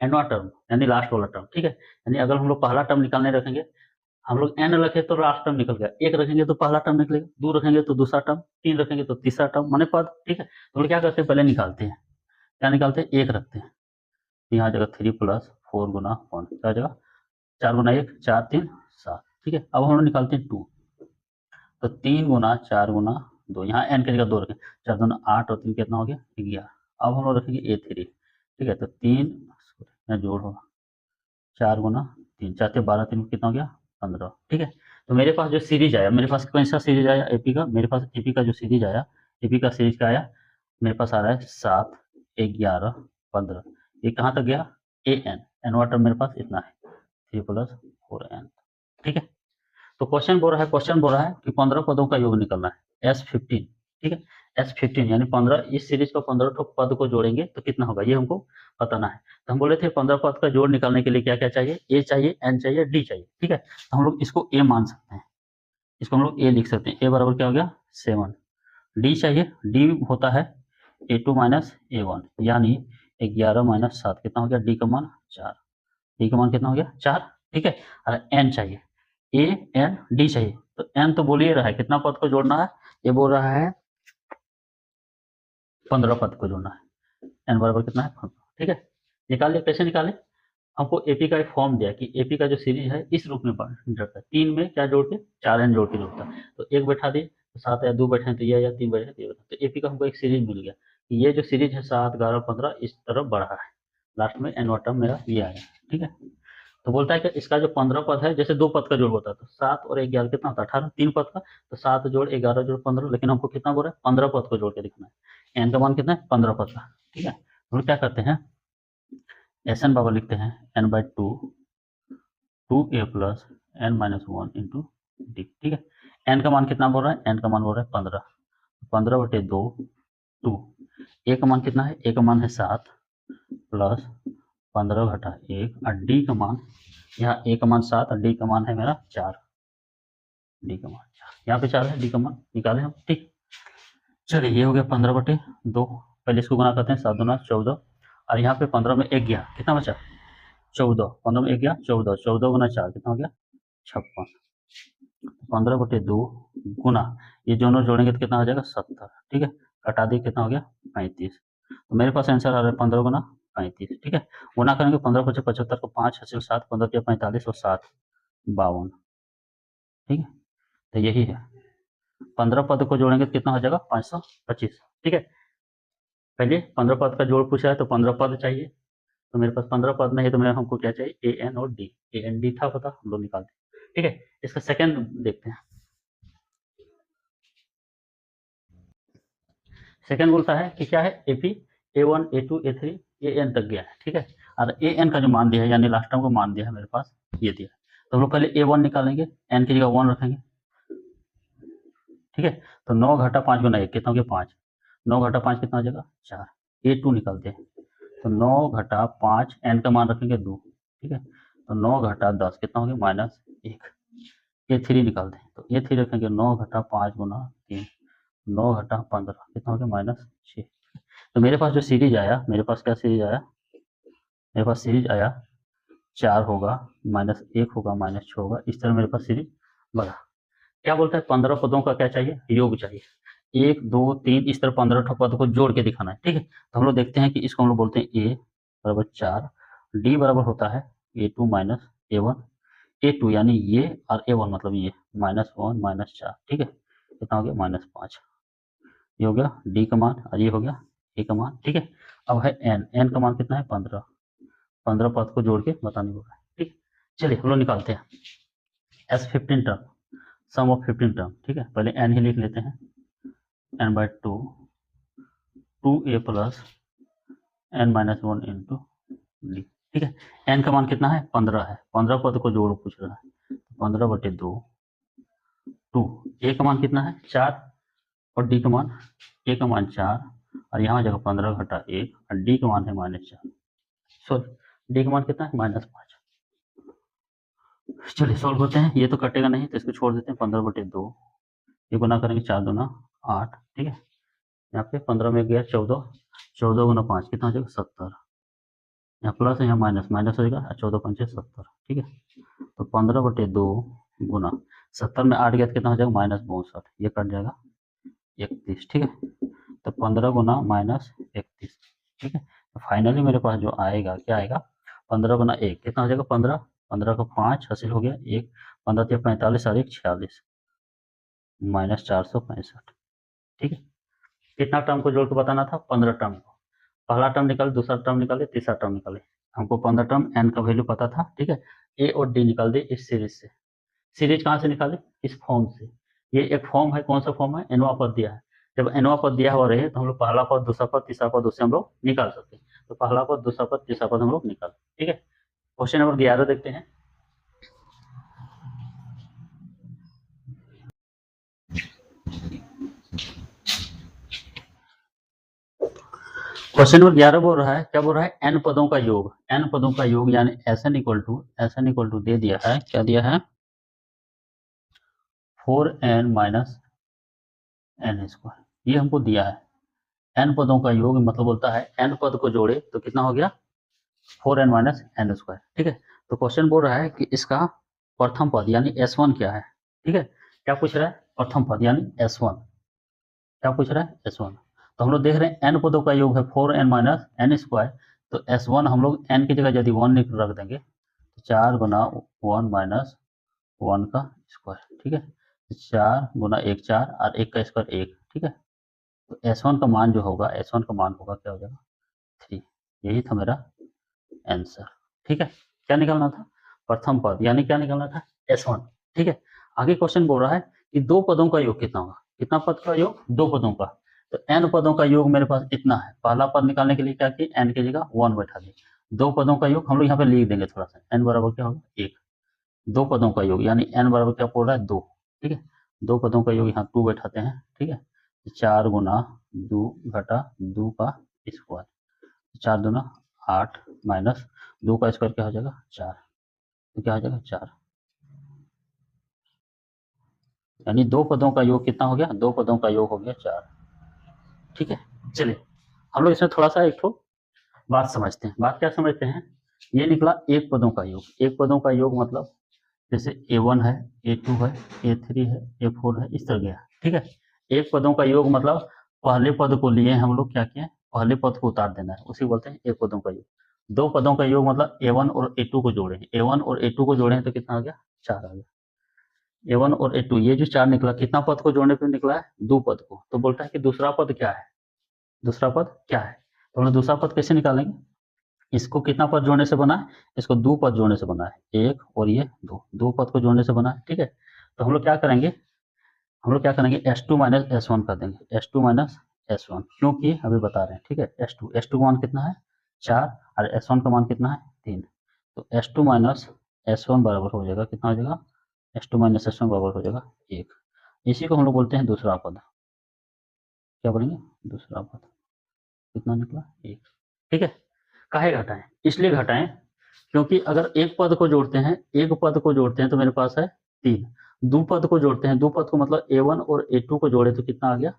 A: एनवा टर्म यानी लास्ट वाला टर्म, ठीक है। यानी अगर हम लोग पहला टर्म निकालने रखेंगे, हम लोग n रखे तो लास्ट टर्म निकल गया, 1 रखेंगे तो पहला टर्म निकलेगा, 2 रखेंगे तो दूसरा टर्म, 3 रखेंगे तो तीसरा टर्म, माने पद, ठीक है। तो हम लोग क्या करते हैं, पहले निकालते हैं, क्या निकालते हैं, 1 रखते हैं, यहाँ जगह 3 प्लस 4 गुना 1, क्या जगह 4 गुना 1 4 3 7, ठीक है। अब हम लोग निकालते हैं 2, तो 3 गुना 4 गुना 2, यहाँ n की जगह 2 रखें, 4 गुना 8 और 3 कितना हो गया 11। अब हम लोग रखेंगे A3, ठीक है। तो 3 यहाँ जोड़ होगा 4 गुना 3, 4 से 12, 3 कितना हो गया 15, ठीक है। तो मेरे पास जो सीरीज आया, मेरे पास कौन सा सीरीज आया एपी का, मेरे पास एपी का जो सीरीज आया, एपी का सीरीज का आया, मेरे पास आ रहा है 7 11 15, ये कहाँ तक गया an, एन वाटर मेरे पास इतना है 3 प्लस 4n, ठीक है। तो क्वेश्चन बोल रहा है कि 15 पदों का योग निकलना है S15, ठीक है। S15 यानी 15, इस सीरीज का 15 पद को जोड़ेंगे तो कितना होगा ये हमको बताना है। तो हम बोले थे 15 पद का जोड़ निकालने के लिए क्या क्या चाहिए, ए चाहिए, एन चाहिए, डी चाहिए, ठीक है। तो हम लोग इसको ए मान सकते हैं, इसको हम लोग ए लिख सकते हैं, ए बराबर क्या हो गया 7। डी चाहिए, डी होता है A2 माइनस A1, यानी 11 माइनस 7 कितना हो गया, डी का मान 4, डी का मान कितना हो गया 4, ठीक है। और एन चाहिए, ए एन डी चाहिए, तो एन तो बोल ही रहा है कितना पद को जोड़ना है, ये बोल रहा है 15 पद को जोड़ना है, एन बराबर कितना है 15, ठीक है। निकालिए, कैसे निकाले, हमको एपी का एक फॉर्म दिया कि एपी का जो सीरीज है इस रूप में जोड़ता है, 3 में क्या जोड़ के 4n जोड़ के जोड़ता है, तो 1 बैठा दिए तो 7 या 2 बैठे तो ये या 3 बैठे तो ये, तो एपी का हमको एक सीरीज मिल गया कि ये जो सीरीज है 7 11 15 इस तरफ बढ़ रहा है, लास्ट में एन टर्म मेरा ये आया, ठीक है। तो बोलता है कि इसका जो 15 पद है, जैसे 2 पद का जोड़ होता है तो 7 और 11 कितना होता है 18, 3 पद का, तो 7 जोड़ 11 जोड़ 15, लेकिन हमको कितना बोल रहा है 15 पद को जोड़ के दिखना है, एन का मान कितना है 15 पद का, ठीक है। हम लोग क्या करते हैं, एस एन बराबर लिखते हैं n by 2 2a plus n minus 1 into D, ठीक है। n का मान कितना बोल रहा है, n का मान बोल रहा है 15, 15/2 2, a का मान कितना है, a का मान है 7 प्लस 15/1 और डी का मान, यहाँ a का मान 7 और डी का मान है मेरा 4, डी का मान 4, यहाँ पे 4 है, डी का मान निकाले हम, ठीक। चलिए ये हो गया 15/2, पहले इसको गुना करते हैं, 7 दूना 14, और यहाँ पे 15 में 1 गया, कितना बचा 14, 15 में 1 गया 14, 14 गुना 4 कितना हो गया 56, 15/2 गुना, ये दोनों जोड़ेंगे तो कितना हो जाएगा 70, ठीक है। कटा दिए कितना हो गया 35, तो मेरे पास आंसर आ रहा है 15 गुना 35, ठीक है। गुना करेंगे 15 × 75 को 5 हासिल 7, 15 × 45 और 7 52, ठीक है। तो यही है, 15 पद को जोड़ेंगे तो कितना हो जाएगा 525, ठीक है। पहले 15 पद का जोड़ पूछा है तो 15 पद चाहिए, तो मेरे पास 15 पद नहीं है, तो मेरे हमको क्या चाहिए ए एन और डी, ए एन डी था पता, हम लोग निकालते हैं, ठीक है। इसका सेकंड देखते हैं, सेकंड बोलता है कि क्या है AP A1 A2 A3 AN तक गया है, ठीक है। और AN का जो मान दिया है यानी लास्ट टर्म को मान दिया है मेरे पास, ये दिया है, तो हम लोग पहले A1 निकालेंगे, N की जगह 1 रखेंगे, ठीक है। तो 9 घटा 5 गुना 1 कितना हो गया 5, 9 घटा 5 कितना हो जाएगा 4, A2 निकालते हैं, तो 9 घटा 5 N का मान रखेंगे 2, ठीक है। तो 9 घटा 10 कितना हो गया -1, A3 निकालते हैं, तो A3 रखेंगे 9 घटा 5 गुना 3, 9 घटा 15 कितना हो गया -6। तो मेरे पास जो सीरीज आया, मेरे पास क्या सीरीज आया, मेरे पास सीरीज आया 4 होगा -1 होगा -6 होगा, इस तरह मेरे पास सीरीज बढ़ा। क्या बोलता है 15 पदों का क्या चाहिए, योग चाहिए, 1 2 3 इस तरह 15 पद को जोड़ के दिखाना है, ठीक है। तो हम लोग देखते हैं कि इसको हम लोग बोलते हैं a बराबर 4, डी बराबर होता है A2 माइनस A1, A2 यानी ये और A1 मतलब ये -1 -4, ठीक है। कितना हो गया -5, ये हो गया डी का मान और ये हो गया ए का मान, ठीक है। अब है एन का मान कितना है 15, 15 पद को जोड़ के बताने होगा, ठीक। चलिए हम लोग निकालते हैं S15 term, some of 15 term, ठीक है। पहले एन ही लिख लेते हैं, n by 2 2a plus n minus 1 into D, ठीक है। n का मान कितना है 15 है, 15 पद को जोड़ पूछ रहा है, 15/2 2, a का मान कितना है 4 और डी का मान, a का मान 4 और यहाँ हो जाएगा 15 घटा 1 और डी का मान है -4, सॉरी डी का मान कितना है -5। चलिए सॉल्व करते हैं, ये तो कटेगा नहीं तो इसको छोड़ देते हैं, 15/2 ये गुना करेंगे 4 दूना 8, ठीक है। यहाँ पे 15 में गया 14, 14 गुना 5 कितना हो जाएगा 70, यहाँ प्लस है यहाँ माइनस, माइनस हो जाएगा 14 पंचे 70, ठीक है। तो 15/2 गुना 70 में 8 गया तो कितना हो जाएगा -62, ये कट जाएगा 31, ठीक है। तो 15 गुना -31, ठीक है। तो फाइनली मेरे पास जो आएगा क्या आएगा, 15 गुना 1 कितना हो जाएगा 15, 15 का 5 हासिल हो गया 1, 15 × 45 और 1 46 -465, ठीक है। कितना टर्म को जोड़ के बताना था, 15 टर्म को। पहला टर्म निकाले, दूसरा टर्म निकाले, तीसरा टर्म निकाले। हमको 15 टर्म एन का वैल्यू पता था, ठीक है। ए और डी निकाल दे इस सीरीज से। सीरीज कहाँ से निकाले, इस फॉर्म से। ये एक फॉर्म है, कौन सा फॉर्म है, एनवा पद दिया है। जब एनवा पद दिया हुआ रहे तो हम लोग पहला पद, दूसरा पद, तीसरा पद उससे हम लोग निकाल सकते हैं। तो पहला पद, दूसरा पद, तीसरा पद हम लोग निकाल, ठीक है। क्वेश्चन नंबर 11 देखते हैं। क्वेश्चन नंबर 11 बोल रहा है, क्या बोल रहा है, एन पदों का योग, एन पदों का योग यानी एसएन इक्वल टू दे दिया है, क्या दिया है 4n माइनस एन स्क्वायर, ये हमको दिया है। एन पदों का योग मतलब बोलता है एन पद को जोड़े तो कितना हो गया 4n माइनस एन स्क्वायर, ठीक है। तो क्वेश्चन बोल रहा है कि इसका प्रथम पद यानी S1 क्या है, ठीक है। क्या पूछ रहा है, प्रथम पद यानी S1, क्या पूछ रहा है S1। तो हम लोग देख रहे हैं एन पदों का योग है 4n माइनस एन स्क्वायर, तो S1 हम लोग एन की जगह यदि 1 रख देंगे तो 4 गुना 1 माइनस 1 का स्क्वायर, ठीक है। 4 गुना 1 4 और 1 का स्क्वायर 1, ठीक है। तो S1 का मान जो होगा, S1 का मान होगा क्या हो जाएगा 3, यही था मेरा आंसर, ठीक है। क्या निकालना था, प्रथम पद यानी क्या निकालना था S1, ठीक है। आगे क्वेश्चन बोल रहा है कि दो पदों का योग कितना होगा, कितना पद का योग, दो पदों का। तो n पदों का योग मेरे पास इतना है, पहला पद निकालने के लिए क्या किया, n की जगह 1 बैठा दिए। दो पदों का योग हम लोग यहाँ पे लिख देंगे थोड़ा सा, n बराबर क्या होगा 1। दो पदों का योग यानी n बराबर क्या बोल रहा है 2, ठीक है। दो पदों का योग यहाँ 2 बैठाते हैं, ठीक है। 4 गुना 2 घटा 2 का स्क्वायर, 4 दूना 8 माइनस 2 का स्क्वायर क्या हो जाएगा 4, तो क्या हो जाएगा 4, यानी दो पदों का योग कितना हो गया, दो पदों का योग हो गया 4, ठीक है। चलिए हम लोग इसमें थोड़ा सा एक बात समझते हैं। बात क्या समझते हैं, ये निकला एक पदों का योग। एक पदों का योग मतलब जैसे A1 है, A2 है, A3 है, A4 है, इस तरह गया, ठीक है। एक पदों का योग मतलब पहले पद को लिए हम लोग क्या किए, पहले पद को उतार देना है, उसी बोलते हैं एक पदों का योग। दो पदों का योग मतलब A1 और A2 को जोड़े, A1 और A2 को जोड़े तो कितना आ गया 4 आ गया। A1 और A2 ये जो 4 निकला, कितना पद को जोड़ने पे निकला है, दो पद को। तो बोलता है कि दूसरा पद क्या है, दूसरा पद क्या है। तो हम लोग दूसरा पद कैसे निकालेंगे, इसको कितना पद जोड़ने से बना है, इसको दो पद जोड़ने से बना है, एक और ये दो पद को जोड़ने से बना है, ठीक है। तो हम लोग क्या करेंगे, हम लोग क्या करेंगे S2 माइनस S1 कर देंगे, S2 माइनस S1, क्योंकि अभी बता रहे हैं, ठीक है। S2 का मान कितना है 4 और S1 का मान कितना है 3, तो S2 माइनस S1 बराबर हो जाएगा, कितना हो जाएगा S2 माइनस S1 बराबर हो जाएगा 1। इसी को हम लोग बोलते हैं दूसरा पद, क्या बोलेंगे दूसरा पद, कितना निकला 1, ठीक है। काहे घटाएं, इसलिए घटाएं क्योंकि अगर एक पद को जोड़ते हैं, एक पद को जोड़ते हैं तो मेरे पास है 3, दो पद को जोड़ते हैं, दो पद को मतलब A1 और A2 को जोड़े तो कितना आ गया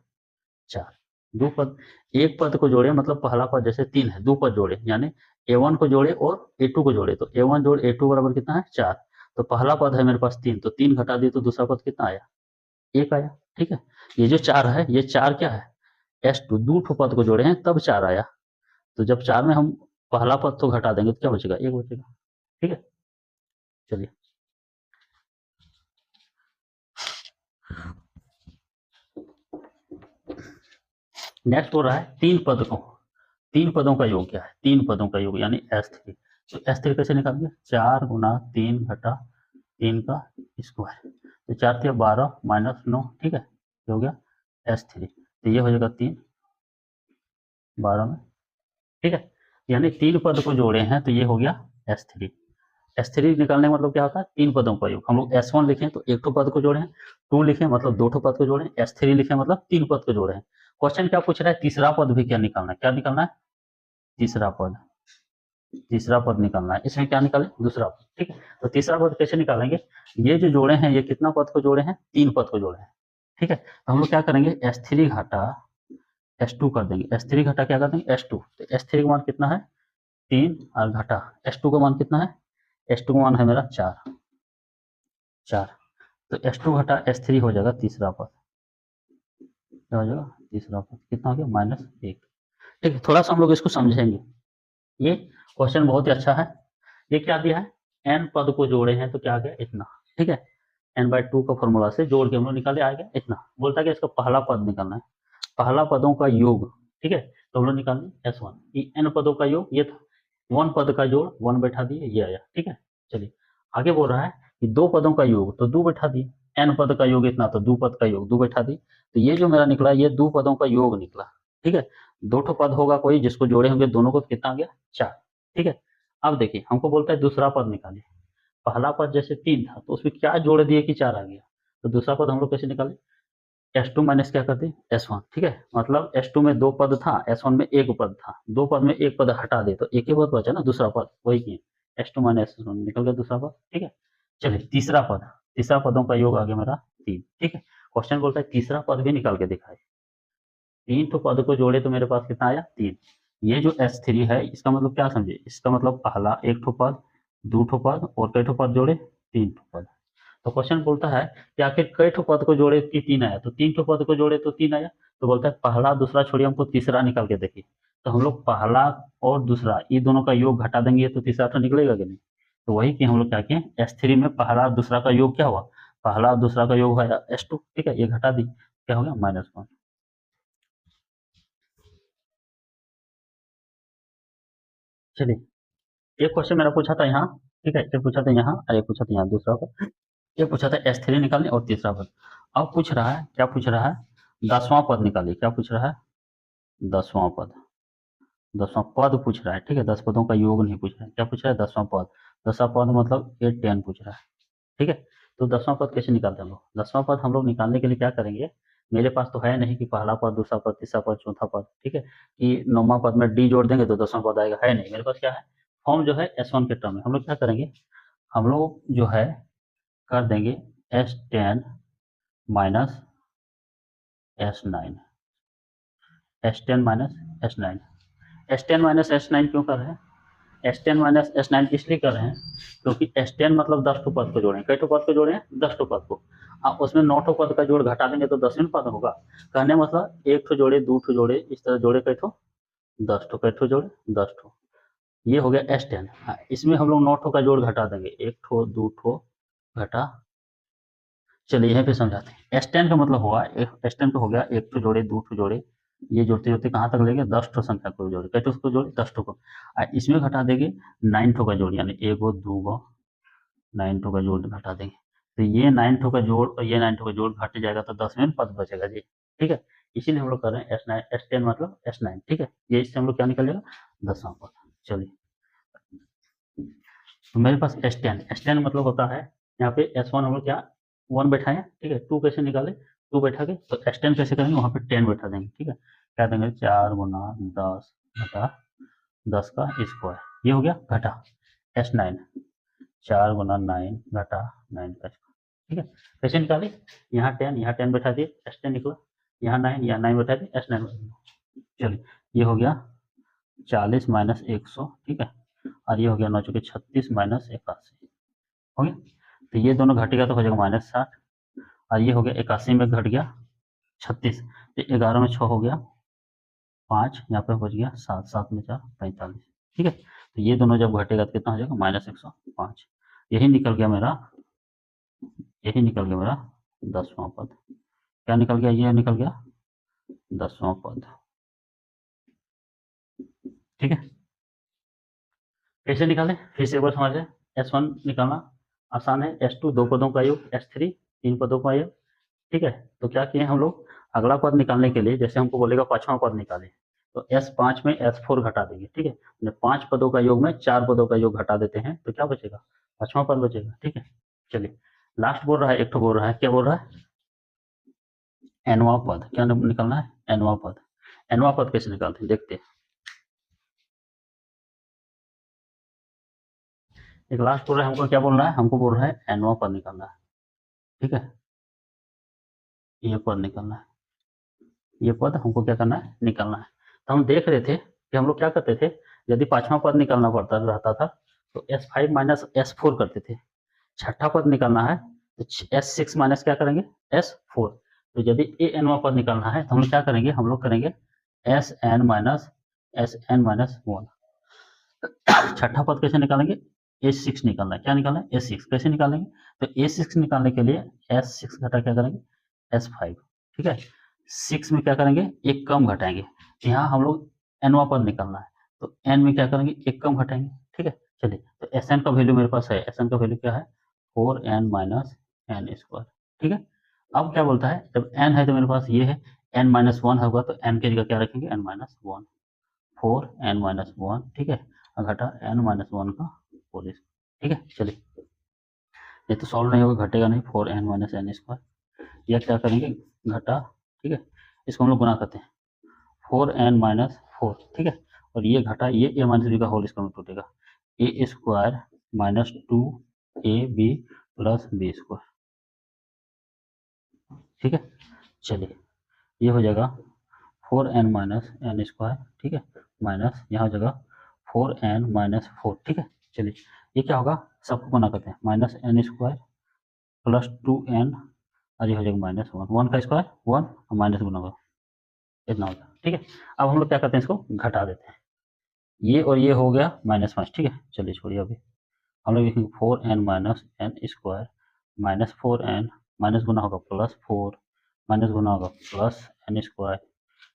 A: 4। दो पद, एक पद को जोड़े मतलब पहला पद जैसे 3 है, दो पद जोड़े यानी A1 को जोड़े और A2 को जोड़े, तो A1 जोड़ A2 बराबर कितना है 4। तो पहला पद है मेरे पास 3, तो 3 घटा दिए तो दूसरा पद कितना आया 1 आया, ठीक है। ये जो 4 है, ये 4 क्या है S2, दो पद को जोड़े हैं तब 4 आया। तो जब 4 में हम पहला पद तो घटा देंगे तो क्या बचेगा 1 बचेगा, ठीक है। चलिए नेक्स्ट हो रहा है तीन पदों का योग क्या है, तीन पदों का योग यानी S3। तो S3 कैसे निकालेंगे, 4 गुना 3 घटा 3 का स्क्वायर, तो 4 × 12 माइनस 9, ठीक है, ये हो गया S3। तो ये हो जाएगा 3 12 में, ठीक है। यानी तीन पद को जोड़े हैं तो ये हो गया S3। S3 निकालने का मतलब क्या होता है, तीन पदों का योग। हम लोग S1 लिखें तो एक पद को जोड़े हैं, 2 लिखें मतलब दो पद को जोड़े, S3 लिखें मतलब तीन पद को जोड़े हैं। क्वेश्चन क्या पूछ रहा है, तीसरा पद भी क्या निकालना है, क्या निकालना है तीसरा पद, तीसरा पद निकालना है। इसमें क्या निकालें दूसरा पद, ठीक है। तो तीसरा पद कैसे निकालेंगे, ये जो जोड़े हैं ये कितना पद को जोड़े हैं, तीन पद को जोड़े हैं, ठीक है। तो हम लोग क्या करेंगे S3 घाटा S2 कर देंगे, S3 घटा क्या कर देंगे S2, तो S3 का मान कितना है 3 और घटा S2 का मान कितना है, S2 का मान है मेरा 4, तो S2 घटा S3 हो जाएगा तीसरा पद, क्या हो जाएगा तीसरा पद, कितना हो गया -1। ठीक है, थोड़ा सा हम लोग इसको समझेंगे। ये क्वेश्चन बहुत ही अच्छा है। ये क्या दिया है, n पद को जोड़े हैं तो क्या आ गया इतना, ठीक है, n/2 का फॉर्मूला से जोड़ के हम लोग निकाले, आ गया इतना। बोलता है कि इसका पहला पद निकालना है, पहला पदों का योग, ठीक है, तो हम लोग निकालें S1, ये n पदों का योग ये था, 1 पद का जोड़ 1 बैठा दिए, ये आया, ठीक है। चलिए आगे बोल रहा है कि 2 पदों का योग तो 2 बैठा दिए, n पद का योग इतना तो 2 पद का योग 2 बैठा दी, तो ये जो मेरा निकला ये 2 पदों का योग निकला, ठीक है। 2 ठो पद होगा कोई जिसको जोड़े होंगे दोनों को, कितना आ गया 4, ठीक है। अब देखिए हमको बोलता है दूसरा पद निकालिए, पहला पद जैसे 3 था तो उसमें क्या जोड़ दिए कि 4 आ गया, तो दूसरा पद हम लोग कैसे निकाले, S2 माइनस क्या करते हैं S1, ठीक है, मतलब S2 में 2 पद था, S1 में 1 पद था, 2 पद में 1 पद हटा दे तो एक ही पद बचा ना दूसरा पद, वही किए S2 माइनस S1 निकल गया दूसरा पद, ठीक है। चलिए तीसरा पद, तीसरा पदों का योग आ गया मेरा 3, ठीक है। क्वेश्चन बोलता है तीसरा पद भी निकाल के दिखाए, 3 तो पद को जोड़े तो मेरे पास कितना आया 3, ये जो S3 है इसका मतलब क्या समझे, इसका मतलब पहला 1 ठो पद, 2 ठो पद और कई ठो पद जोड़े 3 ठो पद, तो क्वेश्चन बोलता है कि आखिर कई ठो पद को जोड़े कि 3 आया, तो 3 ठो पद को जोड़े तो 3 आया, तो बोलता है पहला दूसरा छोड़िए हमको तीसरा निकाल के देखिए, तो हम लोग पहला और दूसरा ये दोनों का योग घटा देंगे तो तीसरा तो निकलेगा कि नहीं, तो वही कि हम लोग क्या किए S3 में पहला दूसरा का योग क्या हुआ, पहला और दूसरा का योग है S2, ठीक है, ये घटा दी क्या हो गया -1। चलिए एक क्वेश्चन मेरा पूछा था यहाँ, ठीक है, एक पूछा था यहाँ और एक पूछा था यहाँ दूसरा पद, ये पूछा था S3 निकालने और तीसरा पद। अब पूछ रहा है क्या पूछ रहा है, 10वां पद निकालिए, क्या पूछ रहा है 10वां पद, 10वां पद पूछ रहा है, ठीक है, 10 पदों का योग नहीं पूछ रहा है, क्या पूछ रहा है 10वां पद, 10वां पद मतलब 8 10 पूछ रहा है, ठीक है। तो 10वां पद कैसे निकालते हैं हम लोग, 10वां पद हम लोग निकालने के लिए क्या करेंगे, मेरे पास तो है नहीं कि पहला पद दूसरा पद तीसरा पद चौथा पद, ठीक है, कि 9वां पद में डी जोड़ देंगे तो 10वां पद आएगा, है नहीं मेरे पास, क्या है फॉर्म जो है S1 के टर्म में, हम लोग क्या करेंगे, हम लोग जो है कर देंगे S10 minus S9, S10 minus S9, S10 minus S9 क्यों कर रहे हैं, S10 माइनस S9 इसलिए कर रहे हैं क्योंकि S10 मतलब 10 ठो पद को जोड़े, कई ठो पद को जोड़े हैं 10 ठो पद को, आप उसमें 9 ठो पद का जोड़ घटा देंगे तो 10वें पद होगा, कहने मतलब 1 ठो जोड़े 2 ठो जोड़े इस तरह जोड़े कई ठो 10 ठो, कई ठो जोड़े 10 ठो, ये हो गया S10। इसमें हम लोग 9 ठो का जोड़ घटा देंगे, 1 ठो 2 ठो घटा, चलिए यहाँ पे समझाते हैं, S10 का मतलब हुआ S10 का हो गया 1 ठो जोड़े 2 ठो जोड़े, ये जोड़ते जोड़ते कहाँ तक लेंगे 10 ठो संख्या को जोड़े, कई ठो को जोड़े 10 ठो को, इसमें घटा देंगे 9 ठो का जोड़, यानी 1 2 9 ठो का जोड़ घटा देंगे, तो ये 9 ठो का जोड़ और ये 9 ठो का जोड़ घट जाएगा तो 10वें पद बचेगा जी, ठीक है। इसीलिए हम लोग कर रहे हैं S9 S10 मतलब S9, ठीक है, ये इससे हम लोग क्या निकल जाएगा 10वां पद। चलिए तो मेरे पास S10 मतलब होता है यहाँ पे S1 हम लोग क्या 1 बैठाए, ठीक है, 2 कैसे निकाले 2 बैठा के, तो S10 कैसे करेंगे वहाँ पे 10 बैठा देंगे, ठीक है, क्या देंगे 4 गुना 10 घटा 10 का स्क्वायर, ये हो गया घटा S9, 4 गुना 9 घटा 9 का स्क्वायर, ठीक है। कैसे निकाले, यहाँ 10 बैठा दिए S10 निकला, यहाँ 9 बैठा दिए S9, चलिए ये हो गया 40 माइनस 100, ठीक है, और ये हो गया 9 चौके 36 माइनस 81, हो गया, तो ये दोनों घटेगा तो हो जाएगा -60, और ये हो गया 81 में घट गया 36, तो 11 में 6 हो गया 5, यहाँ पे बच गया 7, 7 में 4 45, ठीक है, तो ये दोनों जब घटेगा तो कितना हो जाएगा -105, यही निकल गया मेरा, यही निकल गया मेरा 10वां पद, क्या निकल गया, ये निकल गया 10वां पद, ठीक है। कैसे निकालें फिर से एक बार समझ लें, S1 निकालना आसान है, S2 दो पदों का योग, S3 तीन पदों का योग, ठीक है। तो क्या किए हम लोग, अगला पद निकालने के लिए जैसे हमको बोलेगा 5वां पद निकालें, तो S5 में S4 घटा देंगे, ठीक है, 5 पदों का योग में 4 पदों का योग घटा देते हैं तो क्या बचेगा 5वां पद बचेगा, ठीक है। चलिए लास्ट बोल रहा है, एक तो बोल रहा है, क्या बोल रहा है nवां पद, क्या निकालना है nवां पद, nवां पद कैसे निकालते हैं देखते हैं। एक लास्ट बोल रहा है, हमको क्या बोल रहा है, हमको बोल रहा है nवां पद निकालना है, ठीक है, ये पद निकालना है, ये पद हमको क्या करना है, निकालना है। तो हम देख रहे थे कि हम लोग क्या करते थे, यदि पांचवा पद निकालना पड़ता रहता था तो S5 माइनस S4 करते थे। छठा पद निकालना है तो S6 माइनस क्या करेंगे, S4। तो यदि AN पद निकालना है तो हम लोग क्या करेंगे, हम लोग करेंगे SN माइनस 1। छठा पद कैसे निकालेंगे, A6 निकालना है। क्या निकालना है, A6। कैसे निकालेंगे, तो A6 निकालने के लिए S6 घटा क्या करेंगे, S5। ठीक है, 6 में क्या करेंगे, एक कम घटाएंगे। यहाँ हम लोग nवा पद निकालना है तो n में क्या करेंगे, एक कम घटाएंगे। ठीक है, चलिए तो Sn का वैल्यू मेरे पास है, Sn का वैल्यू क्या है, 4n माइनस एन स्क्वायर। ठीक है, अब क्या बोलता है, जब n है तो मेरे पास ये है, n माइनस 1 होगा तो n की जगह क्या रखेंगे, n माइनस 1, 4n माइनस 1। ठीक है, घटा n माइनस 1 का होल स्क्वायर। ठीक है, चलिए ये तो सॉल्व नहीं होगा, घटेगा नहीं, 4n माइनस एन स्क्वायर। यह क्या करेंगे, घटा। ठीक है, इसको हम लोग गुना करते हैं, 4n माइनस 4। ठीक है, और ये घटा ये a माइनस बी का होल स्क्वायर में टूटेगा, a square minus 2ab plus b square. ठीक है, चलिए ये हो जाएगा 4n माइनस एन स्क्वायर। ठीक है, माइनस यहाँ हो जाएगा 4n माइनस 4। ठीक है, चलिए ये क्या होगा, सबको गुना करते हैं, minus n square plus 2n और ये हो जाएगा माइनस 1, 1 का स्क्वायर 1 और माइनस गुना होगा, इतना होगा। ठीक है, अब हम लोग क्या करते हैं, इसको घटा देते हैं, ये और ये हो गया -5। ठीक है, चलिए छोड़िए, अभी हम लोग लिखेंगे 4n minus n square minus 4n, minus गुना होगा प्लस 4, माइनस गुना होगा प्लस एन स्क्वायर,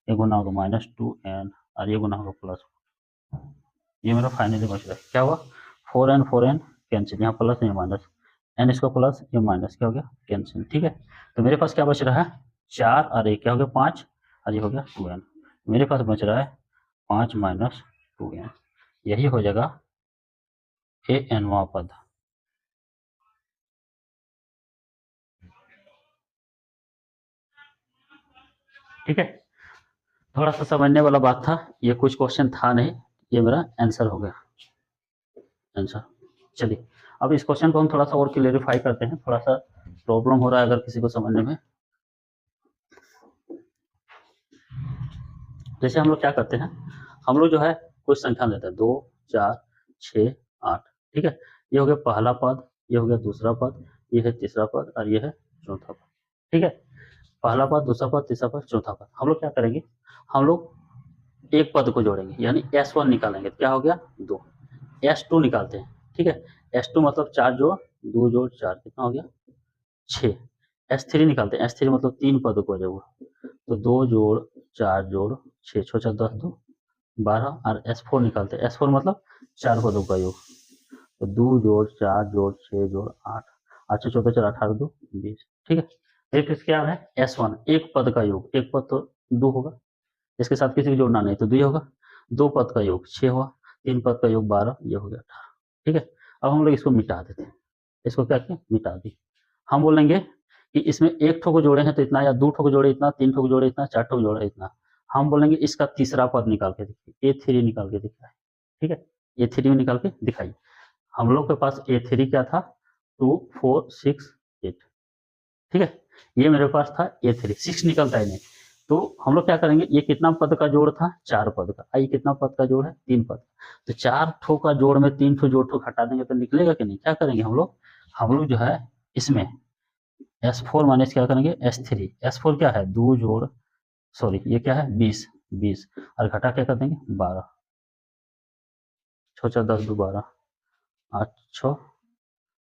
A: ये गुना होगा माइनस 2n और ये गुना होगा प्लस। ये मेरा फाइनली बच रहा है, क्या हुआ, 4n कैंसिल, यहाँ प्लस नहीं माइनस, एन स्क्वायर प्लस ये माइनस, क्या हो गया, कैंसिल। ठीक है, तो मेरे पास क्या बच रहा है, 4 और एक क्या हो गया 5 और ये हो गया 2n। मेरे पास बच रहा है 5 माइनस 2n, यही हो जाएगा ANवा पद। ठीक है, थोड़ा सा समझने वाला बात था, ये कुछ क्वेश्चन था नहीं, ये मेरा आंसर हो गया, आंसर। चलिए अब इस क्वेश्चन को हम थोड़ा सा और क्लेरिफाई करते हैं, थोड़ा सा प्रॉब्लम हो रहा है अगर किसी को समझने में। जैसे हम लोग क्या करते हैं, हम लोग जो है कुछ संख्या लेते हैं, 2 4 6 8। ठीक है, ये हो गया पहला पद, ये हो गया दूसरा पद, ये है तीसरा पद और ये है चौथा पद। ठीक है, पहला पद, दूसरा पद, तीसरा पद, चौथा पद। हम लोग क्या करेंगे, हम लोग एक पद को जोड़ेंगे, यानी S1 निकालेंगे, क्या हो गया 2। S2 निकालते हैं। ठीक है, S2 मतलब 4 जोड़ 2 जोड़ 4 कितना हो गया 6। S3 निकालते हैं, S3 मतलब 3 पद को जोड़, तो 2 जोड़ 4 जोड़ 6, 6 4 10 2 12। और S4 निकालते हैं, S4 मतलब 4 पदों का योग, तो 2 जोड़ 4 जोड़ 6 जोड़ 8, 8 से 14 4 18 2 20। ठीक है, एक क्या है S1, एक पद का योग, एक पद तो 2 होगा, इसके साथ किसी को जोड़ना नहीं तो 2 होगा, 2 पद का योग 6 हुआ, 3 पद का योग 12, ये हो गया 18। ठीक है, अब हम लोग इसको मिटा देते हैं, इसको क्या किया, मिटा दी। हम बोलेंगे कि इसमें एक ठो को जोड़े हैं तो इतना, या 2 ठो को जोड़े इतना, 3 ठो को जोड़े इतना, 4 ठो को जोड़े इतना। हम बोलेंगे इसका तीसरा पद निकाल के दिखाइए, A3 निकाल के दिखाए। ठीक है, A3 निकाल के दिखाइए। हम लोग के पास A3 क्या था, 2 4 6 8। ठीक है, ये मेरे पास था A3, 6 निकलता है नहीं, तो हम लोग क्या करेंगे, ये कितना पद का जोड़ था, 4 पद का, ये कितना पद का जोड़ है, 3 पद। तो 4 ठो का जोड़ में 3 ठो जोड़ ठो हटा देंगे तो निकलेगा कि नहीं, क्या करेंगे हम लोग जो है इसमें S4 माइनस क्या करेंगे S3, S4 क्या है 2 जोड़, सॉरी ये क्या है 20 20 और घटा क्या कर देंगे 12, 6 4 10 2 12, 8 6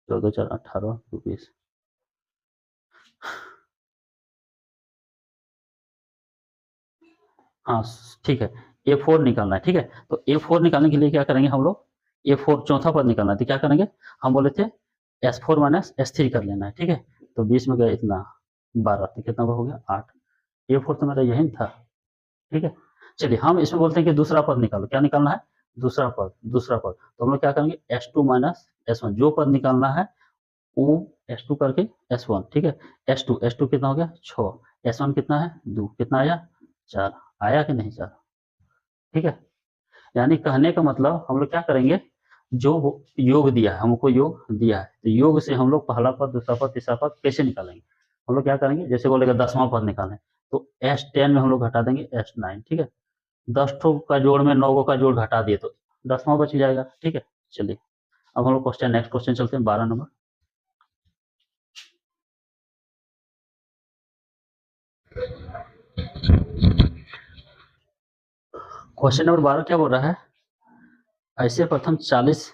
A: 14 4 18 2 20। हाँ ठीक है, A4 निकालना है। ठीक है, तो A4 निकालने के लिए क्या करेंगे हम लोग, A4 चौथा पद निकालना है, तो क्या करेंगे, हम बोले थे S4 माइनस S3 कर लेना है। ठीक है, तो 20 में गया इतना 12, तो कितना हो गया 8। A4 तो मेरा यही था। ठीक है, चलिए हम इसमें बोलते हैं कि दूसरा पद निकालो, क्या निकालना है, दूसरा पद, दूसरा पद। तो हम लोग क्या करेंगे S2 माइनस S1, जो पद निकालना है वो S2 करके S1। ठीक है, S2 कितना हो गया 6, S1 कितना है 2, कितना आया 4, आया कि नहीं 4। ठीक है, यानी कहने का मतलब हम लोग क्या करेंगे, जो योग दिया है, हमको योग दिया है, तो योग से हम लोग पहला पद, दूसरा पद, तीसरा पद कैसे निकालेंगे, हम लोग क्या करेंगे, जैसे बोलेगा 10वां पद निकालें, तो S10 में हम लोग घटा देंगे S9, ठीक है। 10 ठो का जोड़ में 9 का जोड़ घटा दिए तो 10वां बच जाएगा, ठीक है। चलिए अब हम लोग नेक्स्ट क्वेश्चन चलते हैं 12 नंबर। क्वेश्चन नंबर 12 क्या बोल रहा है, ऐसे प्रथम 40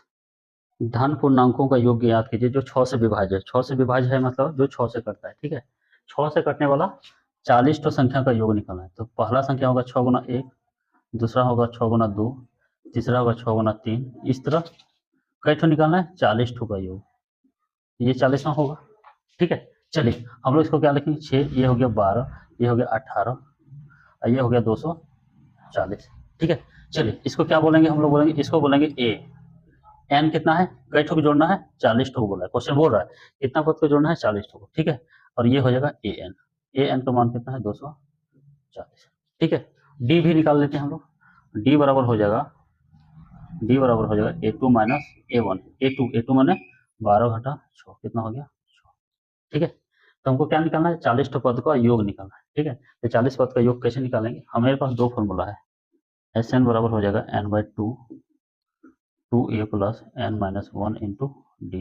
A: धन पूर्णांकों का योग याद कीजिए जो 6 से विभाज्य है। 6 से विभाज्य है मतलब जो 6 से कटता है, ठीक है। 6 से कटने वाला 40 तो संख्या का योग निकालना है। तो पहला संख्या होगा 6 गुना 1, दूसरा होगा 6 गुना 2, तीसरा होगा 6 गुना 3, इस तरह कई ठो निकालना है, 40 ठो का योग, ये 40वां होगा, ठीक है। चलिए हम लोग इसको क्या लिखेंगे, 6, ये हो गया 12, ये हो गया 18, और ये हो गया 240, ठीक है। चलिए इसको क्या बोलेंगे, हम लोग बोलेंगे, इसको बोलेंगे ए। एन कितना है, कई ठो को जोड़ना है, 40 ठो को बोला है, क्वेश्चन बोल रहा है कितना पद को जोड़ना है, 40 ठो को, ठीक है। और ये हो जाएगा ए एन, ए एन का मान कितना है, 240, ठीक है। डी भी निकाल लेते हैं हम लोग, डी बराबर हो जाएगा, डी बराबर हो जाएगा a two minus a one, a two माने 12 घटा 6, कितना हो गया 6, ठीक है। तो हमको क्या निकालना है, 40 पद का योग निकालना है, ठीक है। तो 40 पद का योग कैसे निकालेंगे, हमारे पास दो फॉर्मूला है, एस एन बराबर हो जाएगा N by two A plus N minus one into D,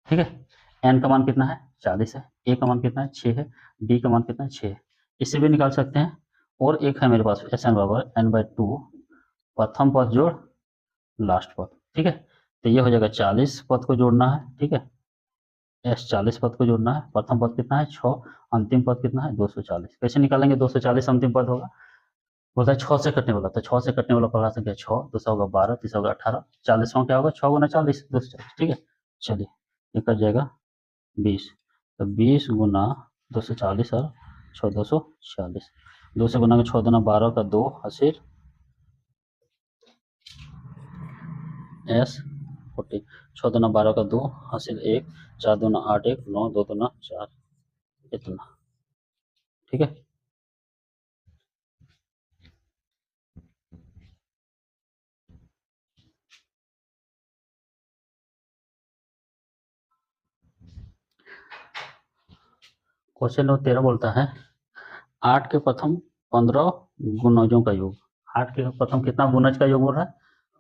A: ठीक है। एन का मान कितना है, 40 है, ए का मान कितना है, 6 है, डी का मान कितना है, 6 है। इससे भी निकाल सकते हैं। और एक है मेरे पास एस एन बराबर एन बाई टू प्रथम पद जोड़ लास्ट पद, ठीक है। तो ये हो जाएगा 40 पद को जोड़ना है, ठीक है। एस 40 पद को जोड़ना है, प्रथम पद कितना है 6, अंतिम पद कितना है 240। कैसे निकालेंगे, 240 अंतिम पद होगा, बोलता है 6 से कटने वाला, तो 6 से कटने वाला पहला संख्या 6, दूसरा होगा 12, तीसरा होगा 18, 40वां क्या होगा 6 गुना 40, 240, ठीक है। चलिए ये कट जाएगा 20, तो 20 गुना 240 और 6 240, 2 से गुना के 6 दूना 12 का 2 हासिल एस 40, 6 दूना 12 का 2 हासिल 1, 4 दूना 8 1 9, 2 दूना 4, इतना, ठीक है। क्वेश्चन नंबर 13 बोलता है 8 के प्रथम 15 गुणजों का योग। 8 के प्रथम कितना गुणज का योग बोल रहा है,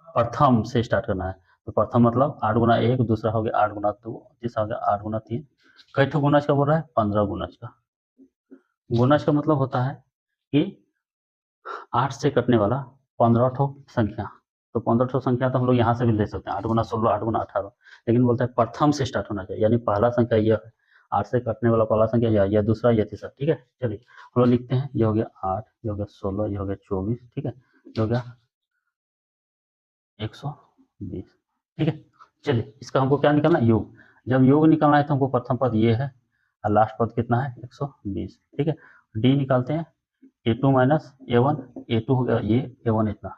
A: प्रथम से स्टार्ट करना है। तो प्रथम मतलब 8 गुना 1, दूसरा हो गया 8 गुना 2, तीसरा हो गया 8 गुना 3, कई ठो गुणज का बोल रहा है, 15 गुणज का। गुणज का मतलब होता है कि 8 से कटने वाला 15 ठो संख्या। तो 15 ठो संख्या तो हम लोग यहाँ से भी ले सकते हैं, 8 गुना 16, 8 गुना 18, लेकिन बोलता है प्रथम से स्टार्ट होना चाहिए, यानी पहला संख्या यह है, 8 से कटने वाला पहला संख्या यह दूसरा, यह तीसरा, ठीक है। चलिए हम लोग लिखते हैं, ये हो गया 8, ये हो गया 16, ये हो गया 24, ठीक है, ये हो गया 120, ठीक है। चलिए इसका हमको क्या निकालना है, योग। जब योग निकालना है तो हमको प्रथम पद ये है और लास्ट पद कितना है 120, ठीक है। डी निकालते हैं, a two minus a one, a two हो गया ये, ए वन इतना,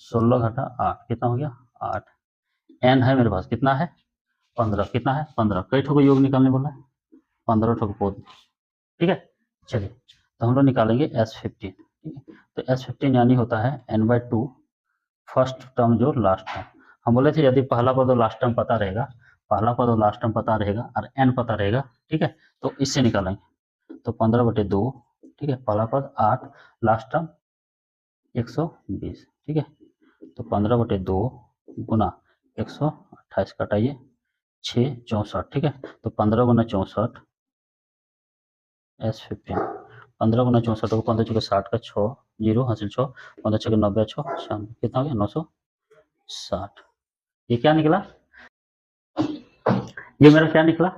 A: 16 घटा 8 कितना हो गया 8, एन है मेरे पास कितना है 15, कितना है 15, कई ठो को योग निकालने बोला है, 15 ठो को पद, ठीक है। चलिए तो हम लोग निकालेंगे S15, ठीक है। तो S15 यानी होता है N by two first term जो लास्ट टर्म। हम बोले थे यदि पहला पद और लास्ट टर्म पता रहेगा, पहला पद और लास्ट टर्म पता रहेगा और एन पता रहेगा, ठीक है, तो इससे निकालेंगे। तो 15/2, ठीक है, पहला पद 8, लास्ट टर्म 120, ठीक है। तो 15/2 गुना 128 कटाइए 6 64, ठीक है। तो 15 गुना 64 S15, 15 गुना 64 को 15 चौके 60 का 6 जीरो हासिल 6, 15 छः 90 6 96, कितना हो गया 960। ये क्या निकला, ये मेरा क्या निकला,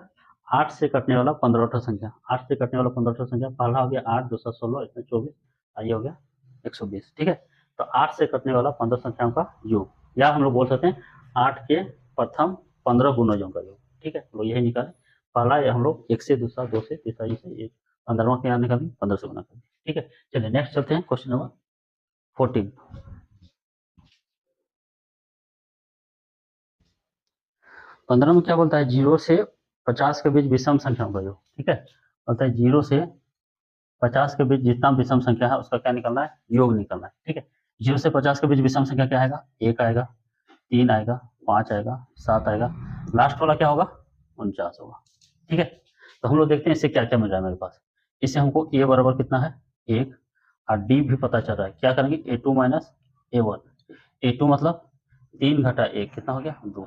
A: 8 से कटने वाला 15 संख्या, 8 से कटने वाला 15 संख्या, पहला हो गया 8, दूसरा 16, इसमें 24, ये हो गया 120, ठीक है। तो 8 से कटने वाला 15 संख्याओं का योग, या हम लोग बोल सकते हैं 8 के प्रथम 15 गुणजों का योग, ठीक है। तो यही निकाले, पहला हम लोग 1 से, दूसरा 2 से, तीसरा से, 15वां क्या निकालेंगे 15 से गुना करेंगे, ठीक है। चलिए नेक्स्ट चलते हैं क्वेश्चन नंबर 14। 15 में क्या बोलता है, 0 से 50 के बीच विषम संख्याओं का योग, ठीक है। बोलता है 0 से 50 के बीच जितना विषम संख्या है उसका क्या निकलना है, योग निकलना है, ठीक है। 0 से 50 के बीच विषम संख्या क्या आएगा, 1 आएगा, 3 आएगा, 5 आएगा, 7 आएगा, लास्ट वाला क्या होगा 49 होगा, ठीक है। तो हम लोग देखते हैं इससे क्या क्या मिल रहा है मेरे पास। इससे हमको ए बराबर कितना है 1 और डी भी पता चल रहा है। क्या करेंगे A2 माइनस A1। A2 मतलब 3 घटा 1 कितना हो गया 2,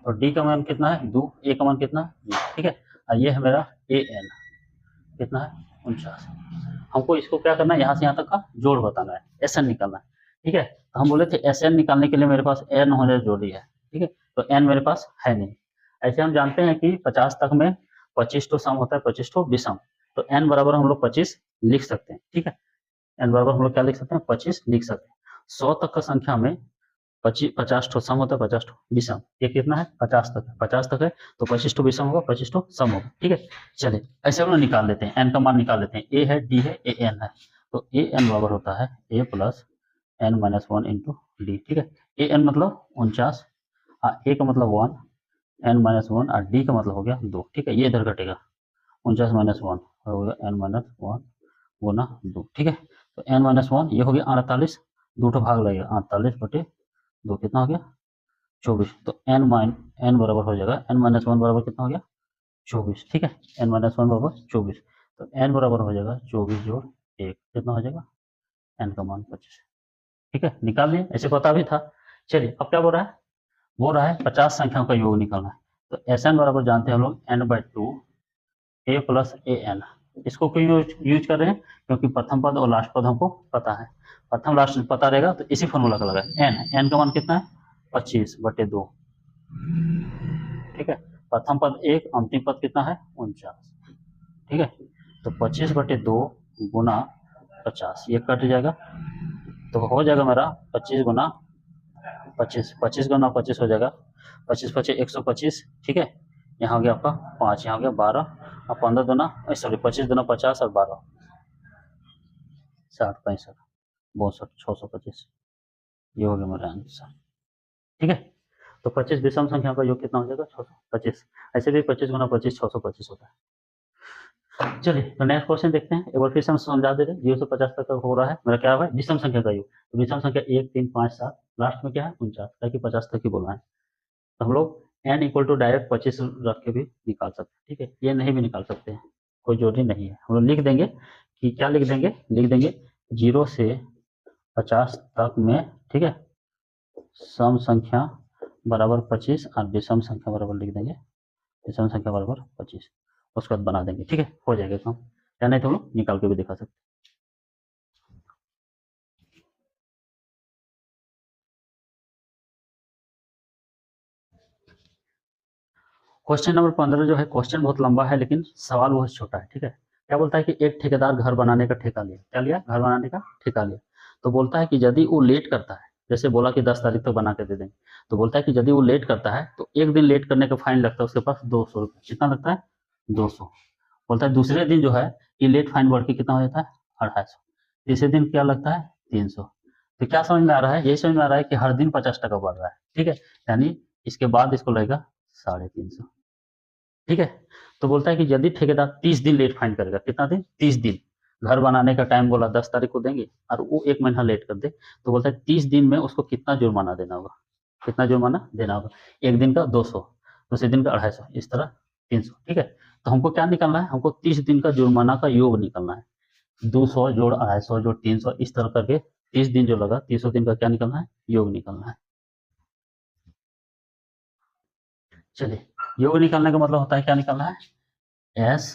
A: और डी का मान कितना है 2, ए का मान कितना है 2, ठीक है। और ये है मेरा AN कितना है 49। हमको इसको क्या करना है यहाँ से यहाँ तक का जोड़ बताना है, SN निकालना है, ठीक है। तो हम बोले थे SN निकालने के लिए मेरे पास N होने जोड़ी है, ठीक है। तो N मेरे पास है नहीं। ऐसे हम जानते हैं कि 50 तक में 25 तो सम होता है, 25 तो विषम। तो N बराबर हम लोग 25 लिख सकते हैं, ठीक है। N बराबर हम लोग क्या लिख सकते हैं 25 लिख सकते हैं। 100 तक का संख्या में 50 ठो सम होता है, 50 ठो विषम। ये कितना है 50 तक है, 50 तक है तो 25 ठो विषम होगा, 25 ठो सम होगा, ठीक है। चलिए ऐसे हम लोग निकाल लेते हैं, एन का मान निकाल लेते हैं। ए है, डी है, ए एन है। तो ए एन बराबर होता है a plus N minus 1 into D, ठीक है। ए एन मतलब 49, ए का मतलब 1, एन माइनस 1 और डी का मतलब हो गया 2, ठीक है। ये इधर घटेगा 49 माइनस 1 हो गया एन माइनस 1 गुना 2, ठीक है। तो एन माइनस 1 ये हो गया 48, 2 ठो भाग लगेगा, 48 बटे 2 कितना हो गया 24। तो एन बराबर हो जाएगा एन माइनस 1 बराबर कितना हो गया 24, ठीक है। एन माइनस 1 बराबर 24। तो एन बराबर हो जाएगा 24 जोड़ 1 कितना हो जाएगा एन का मान 25, ठीक है। निकाल लिए, ऐसे पता भी था। चलिए अब क्या बोल रहा है, बोल रहा है 50 संख्याओं का योग निकालना है। तो एस एन बराबर जानते हैं हम लोग n/2 A plus A N. इसको क्यों यूज कर रहे हैं, क्योंकि प्रथम पद और लास्ट पद हमको पता है। प्रथम लास्ट पता रहेगा तो इसी फॉर्मूला का लगा एन का मान कितना है 25 बटे 2, ठीक है। प्रथम पद 1, अंतिम पद कितना है 49, ठीक है। तो 25 बटे 2 गुना 50, ये कट जाएगा तो हो जाएगा मेरा 25 गुना 25, 25 गुना 25 हो जाएगा 25 पचे 125, ठीक है। यहाँ हो गया आपका 5, यहाँ हो गया 12 और 15 दुना सॉरी 25 दुना 50 और 12 60 65 62 625, ये हो गया मेरा आंसर, ठीक है। तो 25 विषम संख्या का योग कितना हो जाएगा 625। ऐसे भी 25 गुना 25 625 होता है। चलिए तो नेक्स्ट क्वेश्चन देखते हैं, एक बार फिर से हम समझा दे रहे हैं। 0 से 50 तक हो रहा है मेरा, क्या है विषम संख्या का योग। तो विषम संख्या 1 3 5 7, लास्ट में क्या है 49, ताकि 50 तक ही बोलना है। तो हम लोग n इक्वल टू डायरेक्ट 25 रख के भी निकाल सकते हैं, ठीक है। ये नहीं भी निकाल सकते हैं, कोई जरूरी नहीं है। हम लोग लिख देंगे कि क्या लिख देंगे, लिख देंगे 0 से 50 तक में, ठीक है, सम संख्या बराबर 25 और विषम संख्या बराबर लिख देंगे विषम संख्या बराबर 25, उसके बाद बना देंगे, ठीक है। हो जाएगा काम, या नहीं तो हम लोग निकाल के भी दिखा सकते हैं। क्वेश्चन नंबर 15 जो है, क्वेश्चन बहुत लंबा है लेकिन सवाल बहुत छोटा है, ठीक है। क्या बोलता है कि एक ठेकेदार घर बनाने का ठेका लिया, क्या लिया घर बनाने का ठेका लिया। तो बोलता है कि यदि वो लेट करता है, जैसे बोला कि 10 तारीख तक बना के दे देंगे, तो बोलता है कि यदि वो लेट करता है तो एक दिन लेट करने का फाइन लगता है उसके पास 200 रुपये। कितना लगता है 200। बोलता है दूसरे दिन जो है ये लेट फाइन बढ़ के कितना हो जाता है 250। तीसरे दिन क्या लगता है 300। तो क्या समझ में आ रहा है, यही समझ में आ रहा है कि हर दिन 50 टका बढ़ रहा है, ठीक है। यानी इसके बाद इसको लगेगा 350, ठीक है। तो बोलता है कि यदि ठेकेदार 30 दिन लेट फाइन करेगा, कितना दिन 30 दिन, घर बनाने का टाइम बोला 10 तारीख को देंगे और वो 1 महीना लेट कर दे, तो बोलता है 30 दिन में उसको कितना जुर्माना देना होगा, कितना जुर्माना देना होगा। एक दिन का 200, दूसरे दिन का 250, इस तरह 300, ठीक है। तो हमको क्या निकालना है, हमको 30 दिन का जुर्माना का योग निकालना है। 200 जोड़ 250 जोड़ 300 इस तरह करके 30 दिन जो लगा 300 दिन का क्या निकलना है योग निकलना है। चलिए योग निकालने का मतलब होता है क्या निकालना है एस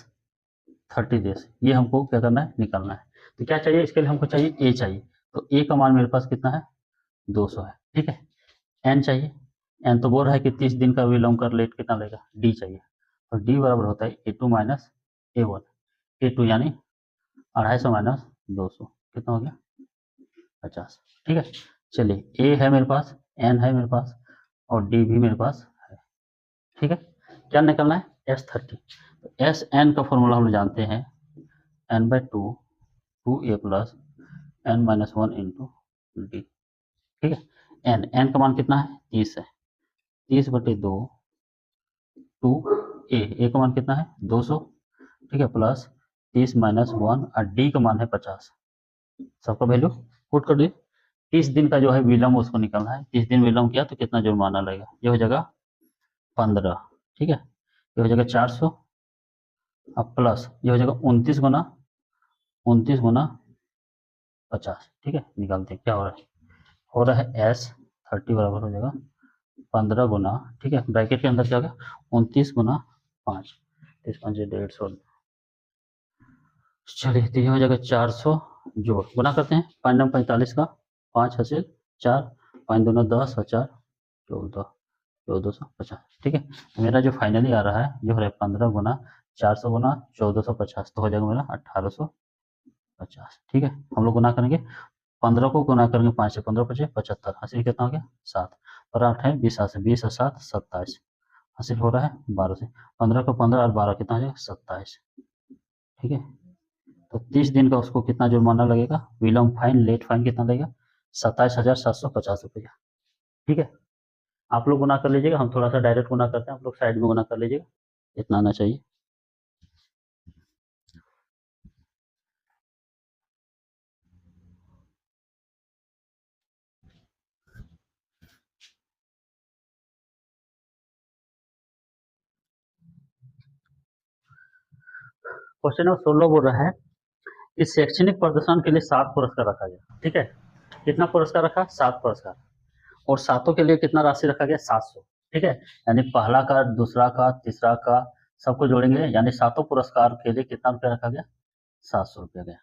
A: 30 डेज, ये हमको क्या करना है निकालना है। तो क्या चाहिए इसके लिए, हमको चाहिए ए चाहिए। तो ए का मान मेरे पास कितना है 200 है, ठीक है। एन चाहिए, एन तो बोल रहा है कि 30 दिन का विलंब कर लेट कितना लेगा, डी चाहिए। तो डी बराबर होता है a two minus a one, a two यानी 250 माइनस 200 कितना हो गया 50, ठीक है। चलिए ए है मेरे पास, एन है मेरे पास और डी भी मेरे पास है, ठीक है। क्या निकलना है S30। तो एस एन का फॉर्मूला हम जानते हैं n/2 2a plus n minus 1 into D, ठीक है। एन का मान कितना है 30 है, 30 बटे 2 टू ए का मान कितना है 200, ठीक है, प्लस 30 माइनस 1 और डी का मान है 50। सबका वैल्यू पुट कर दिए। 30 दिन का जो है विलम्ब उसको निकालना है, 30 दिन विलम्ब किया तो कितना जुर्माना लगेगा, ये हो जाएगा 15, ठीक है। ये हो जाएगा 400 अब प्लस ये हो जाएगा 29 गुना 50, ठीक है। निकालते हैं क्या हो रहा है एस 30 बराबर हो जाएगा 15 गुना, ठीक है, ब्रैकेट के अंदर क्या होगा 29 गुना 5, 30×5 150। चलिए तो ये हो जाएगा 400, जोड़ गुना करते हैं 5×45 का 5 हासिल 4, 5×2 10 और 4 14, 1450, ठीक है। मेरा जो फाइनली आ रहा है ये हो रहा है 15 गुना 400 गुना 1450, तो हो जाएगा मेरा 1850, ठीक है। हम लोग गुना करेंगे 15 को गुना करेंगे 5 से, 15 पचे 75, हासिल कितना हो गया 7 और 8 है 20 से, 20 और 7 27, हासिल हो रहा है 12 से, 15 को 15 और 12 कितना हो जाएगा 27, ठीक है। तो 30 दिन का उसको कितना जुर्माना लगेगा, विलम्ब फाइन लेट फाइन कितना लगेगा 27,750 रुपया, ठीक है। आप लोग गुना कर लीजिएगा, हम थोड़ा सा डायरेक्ट गुना करते हैं, आप लोग साइड में गुना कर लीजिएगा, इतना आना चाहिए। क्वेश्चन नंबर 16 बोल रहा है कि शैक्षणिक प्रदर्शन के लिए 7 पुरस्कार रखा गया, ठीक है। कितना पुरस्कार रखा 7 पुरस्कार, और सातों के लिए कितना राशि रखा गया 700, ठीक है। यानी पहला का, दूसरा का, तीसरा का, सबको जोड़ेंगे यानी सातों पुरस्कार के लिए कितना रुपया रखा गया 700 रुपया गया,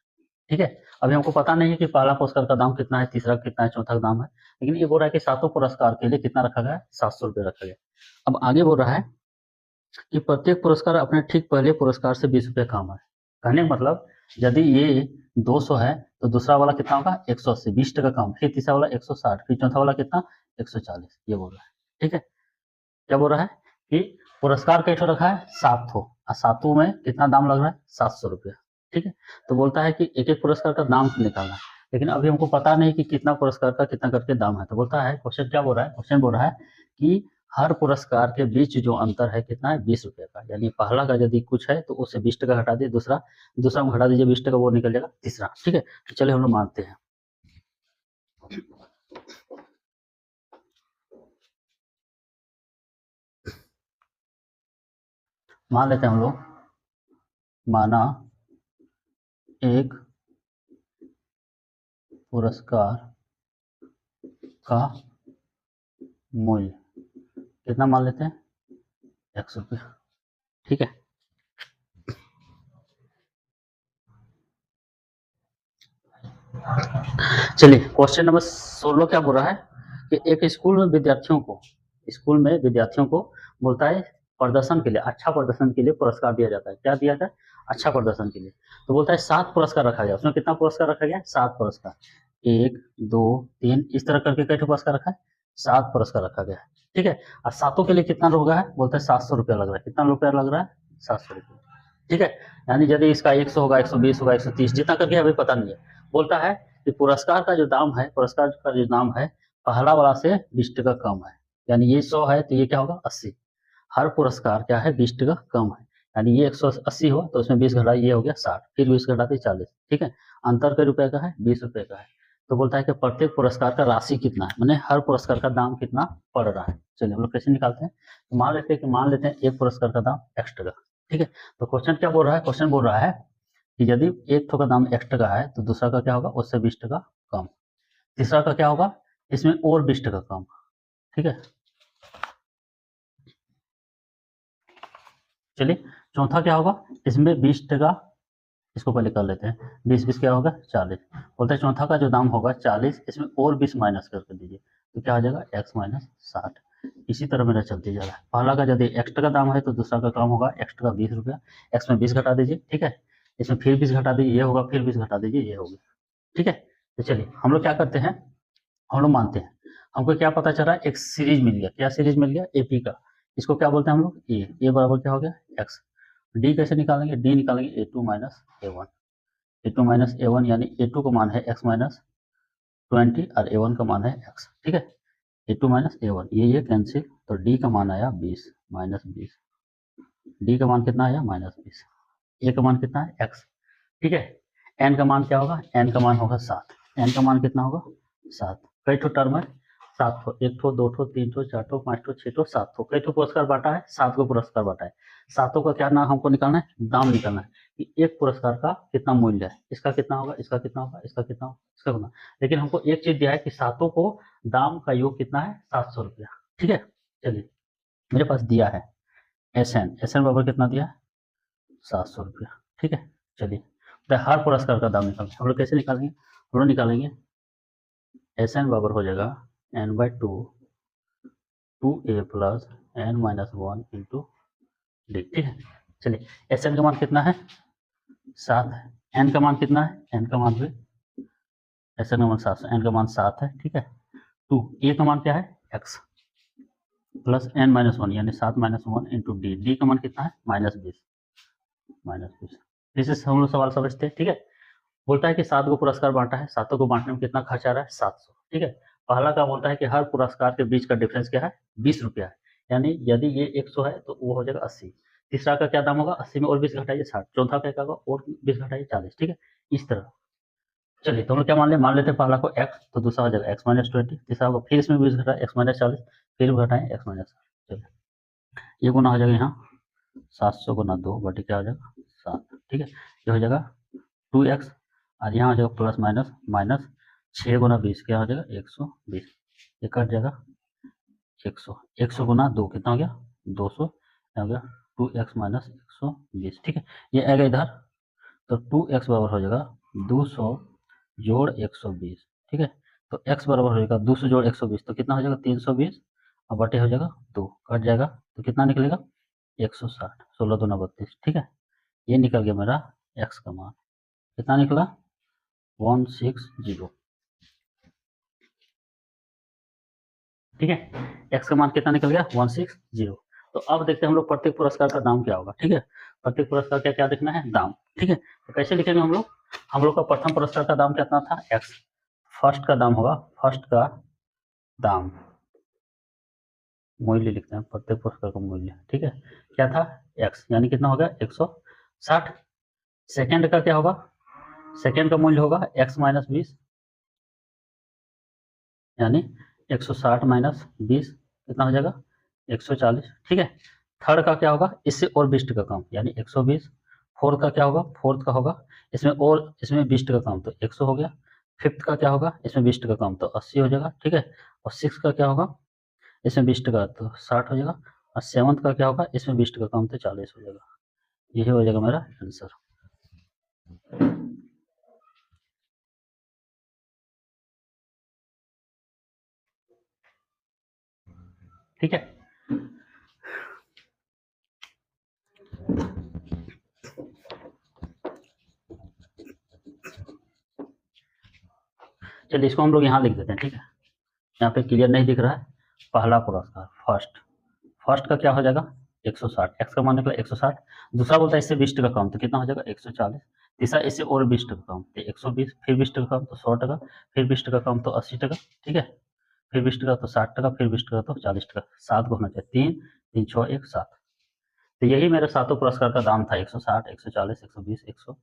A: ठीक है। अभी हमको पता नहीं है कि पहला पुरस्कार का दाम कितना है, तीसरा कितना है, चौथा का दाम है, लेकिन ये बोल रहा है कि सातों पुरस्कार के लिए कितना रखा गया है 700 रुपया रखा गया। अब आगे बोल रहा है कि प्रत्येक पुरस्कार अपने ठीक पहले पुरस्कार से 20 रुपये कम है। कहने का मतलब यदि ये 200 है तो दूसरा वाला कितना होगा 180, 20 टका कम, फिर तीसरा वाला 160, फिर चौथा वाला कितना 140, ये बोल रहा है, ठीक है। क्या बोल रहा है कि पुरस्कार कैसे रखा है 7 ठो, और सातों में कितना दाम लग रहा है 700 रुपया, ठीक है। तो बोलता है कि एक एक पुरस्कार का दाम निकालना है, लेकिन अभी हमको पता नहीं कि कितना पुरस्कार का कितना करके दाम है। तो बोलता है क्वेश्चन क्या बोल रहा है, क्वेश्चन बोल रहा है कि हर पुरस्कार के बीच जो अंतर है कितना है 20 रुपये का, यानी पहला का यदि कुछ है तो उससे 20 टका हटा दिए, दूसरा में हटा दीजिए 20 टका, वो निकल जाएगा तीसरा, ठीक है। तो चलिए हम लोग मानते हैं। मान लेते हैं हम लोग, माना एक पुरस्कार का मूल्य कितना मान लेते हैं 100 रुपया, ठीक है। चलिए क्वेश्चन नंबर 16 क्या बोल रहा है कि एक स्कूल में विद्यार्थियों को बोलता है प्रदर्शन के लिए, अच्छा प्रदर्शन के लिए पुरस्कार दिया जाता है। क्या दिया जाता है अच्छा प्रदर्शन के लिए। तो बोलता है 7 पुरस्कार रखा गया, उसमें कितना पुरस्कार रखा गया 7 पुरस्कार, 1 2 3 इस तरह करके कई पुरस्कार रखा है 7 पुरस्कार रखा गया है, ठीक है। और सातों के लिए कितना होगा है, बोलता है 700 रुपया लग रहा है। कितना रुपया लग रहा है 700 रुपया, ठीक है। यानी यदि इसका 100 होगा 120 होगा 130 जितना करके अभी पता नहीं है। बोलता है कि पुरस्कार का जो दाम है पहला वाला से 20 टका कम है, यानी ये 100 है तो ये क्या होगा 80, हर पुरस्कार क्या है 20 टका कम है, यानी ये 180 हो तो उसमें 20 घटा, ये हो गया 60, फिर 20 घटाते 40, ठीक है। अंतर कई रुपए का है 20 रुपए का है। तो बोलता है कि प्रत्येक पुरस्कार का राशि कितना है, मैंने हर पुरस्कार का दाम कितना पड़ रहा है। चलिए हम लोग कैसे निकालते हैं, तो मान लेते हैं एक पुरस्कार का दाम x टका, ठीक है। तो क्वेश्चन क्या बोल रहा है, क्वेश्चन बोल रहा है कि यदि एक ठो का दाम x टका है तो दूसरा का क्या होगा उससे 20 टका कम, तीसरा का क्या होगा इसमें और 20 टका कम, ठीक है। चलिए चौथा क्या होगा इसमें 20 टका, इसको पहले कर लेते हैं, 20 20 क्या होगा 40, बोलते हैं चौथा का जो दाम होगा 40, इसमें और 20 माइनस करके दीजिए तो क्या आ जाएगा x-60। इसी तरह मेरा चलते जा रहा है, पहला का यदि x टका दाम है तो दूसरा का काम होगा x टका 20 रुपया, x में 20 घटा दीजिए, ठीक है। इसमें फिर 20 घटा दीजिए ये होगा, फिर 20 घटा दीजिए ये होगा, ठीक है। तो चलिए हम लोग क्या करते हैं, हम लोग मानते हैं हमको क्या पता चला एक सीरीज मिल गया, क्या सीरीज मिल गया एपी का, इसको क्या बोलते हैं हम लोग ए बराबर क्या हो गया एक्स। डी कैसे निकालेंगे, डी निकालेंगे a two minus a one, a two minus a one यानी ए टू का मान है एक्स माइनस 20 और ए वन का मान है एक्स, ठीक है। A two minus a one ये कैंसिल, तो डी का मान आया 20 माइनस 20, डी का मान कितना आया माइनस 20, ए का मान कितना है एक्स, ठीक है। एन का मान क्या होगा, एन का मान होगा 7, एन का मान कितना होगा 7, कई टो टर्म है 7 ठो, 1 ठो 2 ठो 3 ठो 4 ठो 5 ठो 6 ठो 7 ठो, कई ठो पुरस्कार बांटा है? 7 को पुरस्कार बांटा है। सातों का क्या नाम हमको निकालना है? दाम निकालना है कि एक पुरस्कार का कितना मूल्य है, इसका कितना होगा, इसका कितना होगा, इसका कितना होगा, इसका कितना। लेकिन हमको एक चीज दिया है कि सातों को दाम का योग कितना है? 700 रुपया। ठीक है, चलिए मेरे पास दिया है एस एन बराबर कितना दिया है? 700 रुपया। ठीक है, चलिए तो हर पुरस्कार का दाम निकालेंगे। हम लोग कैसे निकालेंगे? हम लोग निकालेंगे एस एन बराबर हो जाएगा N by two A plus N minus one into D. ठीक है, चलिए एस एन का मान कितना है? 7 है। एन का मान कितना है? एन का मान भी एस एन का मान 700, एन का मान 7 है। ठीक है, टू ए का मान क्या है? X plus N minus one यानी 7 minus one into D. D का मान कितना है? -20। इसे हम लोग सवाल समझते हैं। ठीक है, बोलता है कि 7 को पुरस्कार बांटा है, सातों को बांटने में कितना खर्च आ रहा है? 700। ठीक है, पहला का बोलता है कि हर पुरस्कार के बीच का डिफरेंस क्या है? 20 रुपया है, यानी यदि ये 100 है तो वो हो जाएगा 80। तीसरा का क्या दाम होगा? 80 में और 20 घटाइए 60। चौथा का क्या होगा? और 20 घटाइए 40। ठीक है, इस तरह। चलिए तो हम लोग क्या मान लेते हैं पहला को x, तो दूसरा हो जाएगा x माइनस 20। तीसरा होगा फिर इसमें 20 घटाए x माइनस 40, फिर घटाएं x माइनस। चलिए ये गुना हो जाएगा यहाँ 700 गुना 2 बटे क्या हो जाएगा? 7। ठीक है, ये हो जाएगा 2x और यहाँ हो जाएगा प्लस माइनस माइनस 6 गुना 20 क्या हो जाएगा? 120। ये कट जाएगा 100 गुना 2 कितना हो गया? 200 हो गया 2x माइनस 120। ठीक है, ये आएगा इधर तो 2x बराबर हो जाएगा 200 जोड़ 120। ठीक है, तो x बराबर हो जाएगा 200 जोड़ 120 तो कितना हो जाएगा? 320 और बटे हो जाएगा 2, कट जाएगा तो कितना निकलेगा? 160। 16 दूना 32। ठीक है, ये निकल गया मेरा x का मान। कितना निकला? 160। ठीक है, x का मान कितना निकल गया? 160। तो अब देखते हैं हम लोग प्रत्येक पुरस्कार का दाम क्या होगा। ठीक है, प्रत्येक पुरस्कार का क्या देखना है? दाम। ठीक है, तो कैसे लिखेंगे हम लोग? हम लोग का प्रथम पुरस्कार का दाम कितना था? x। फर्स्ट का दाम होगा, फर्स्ट का दाम मूल्य लिखते हैं, प्रत्येक पुरस्कार का मूल्य। ठीक है, क्या था? x, यानी कितना होगा? 160। सेकंड का क्या होगा? सेकंड का मूल्य होगा x माइनस 20, यानी 160 माइनस 20 कितना हो जाएगा? 140। ठीक है, थर्ड का क्या होगा? इससे और 20 का कम यानी 120। फोर्थ का क्या होगा? फोर्थ का होगा इसमें 20 का कम तो 100 हो गया। फिफ्थ का क्या होगा? इसमें 20 का कम तो 80 हो जाएगा। ठीक है, और सिक्स का क्या होगा? इसमें 20 का तो 60 हो जाएगा। और सेवंथ का क्या होगा? इसमें 20 का कम तो 40 हो जाएगा। यही हो जाएगा मेरा आंसर। ठीक है, चलिए इसको हम लोग यहाँ लिख देते हैं। ठीक है, यहाँ पे क्लियर नहीं दिख रहा है। पहला पुरस्कार फर्स्ट, फर्स्ट का क्या हो जाएगा? 160, एक्स का मान निकला 160। दूसरा बोलता है इससे 20 का कम तो कितना हो जाएगा? 140। तीसरा इससे और 20 का कम तो 120, फिर 20 का कम तो 100 टका, फिर 20 का कम तो 80 टका। ठीक है, फिर 20 का तो 60 टका, फिर 20 का तो 40 टका। 7 को होना चाहिए, 3 3 6 1 7। तो यही मेरे सातों पुरस्कार का दाम था, 160 140 120 100।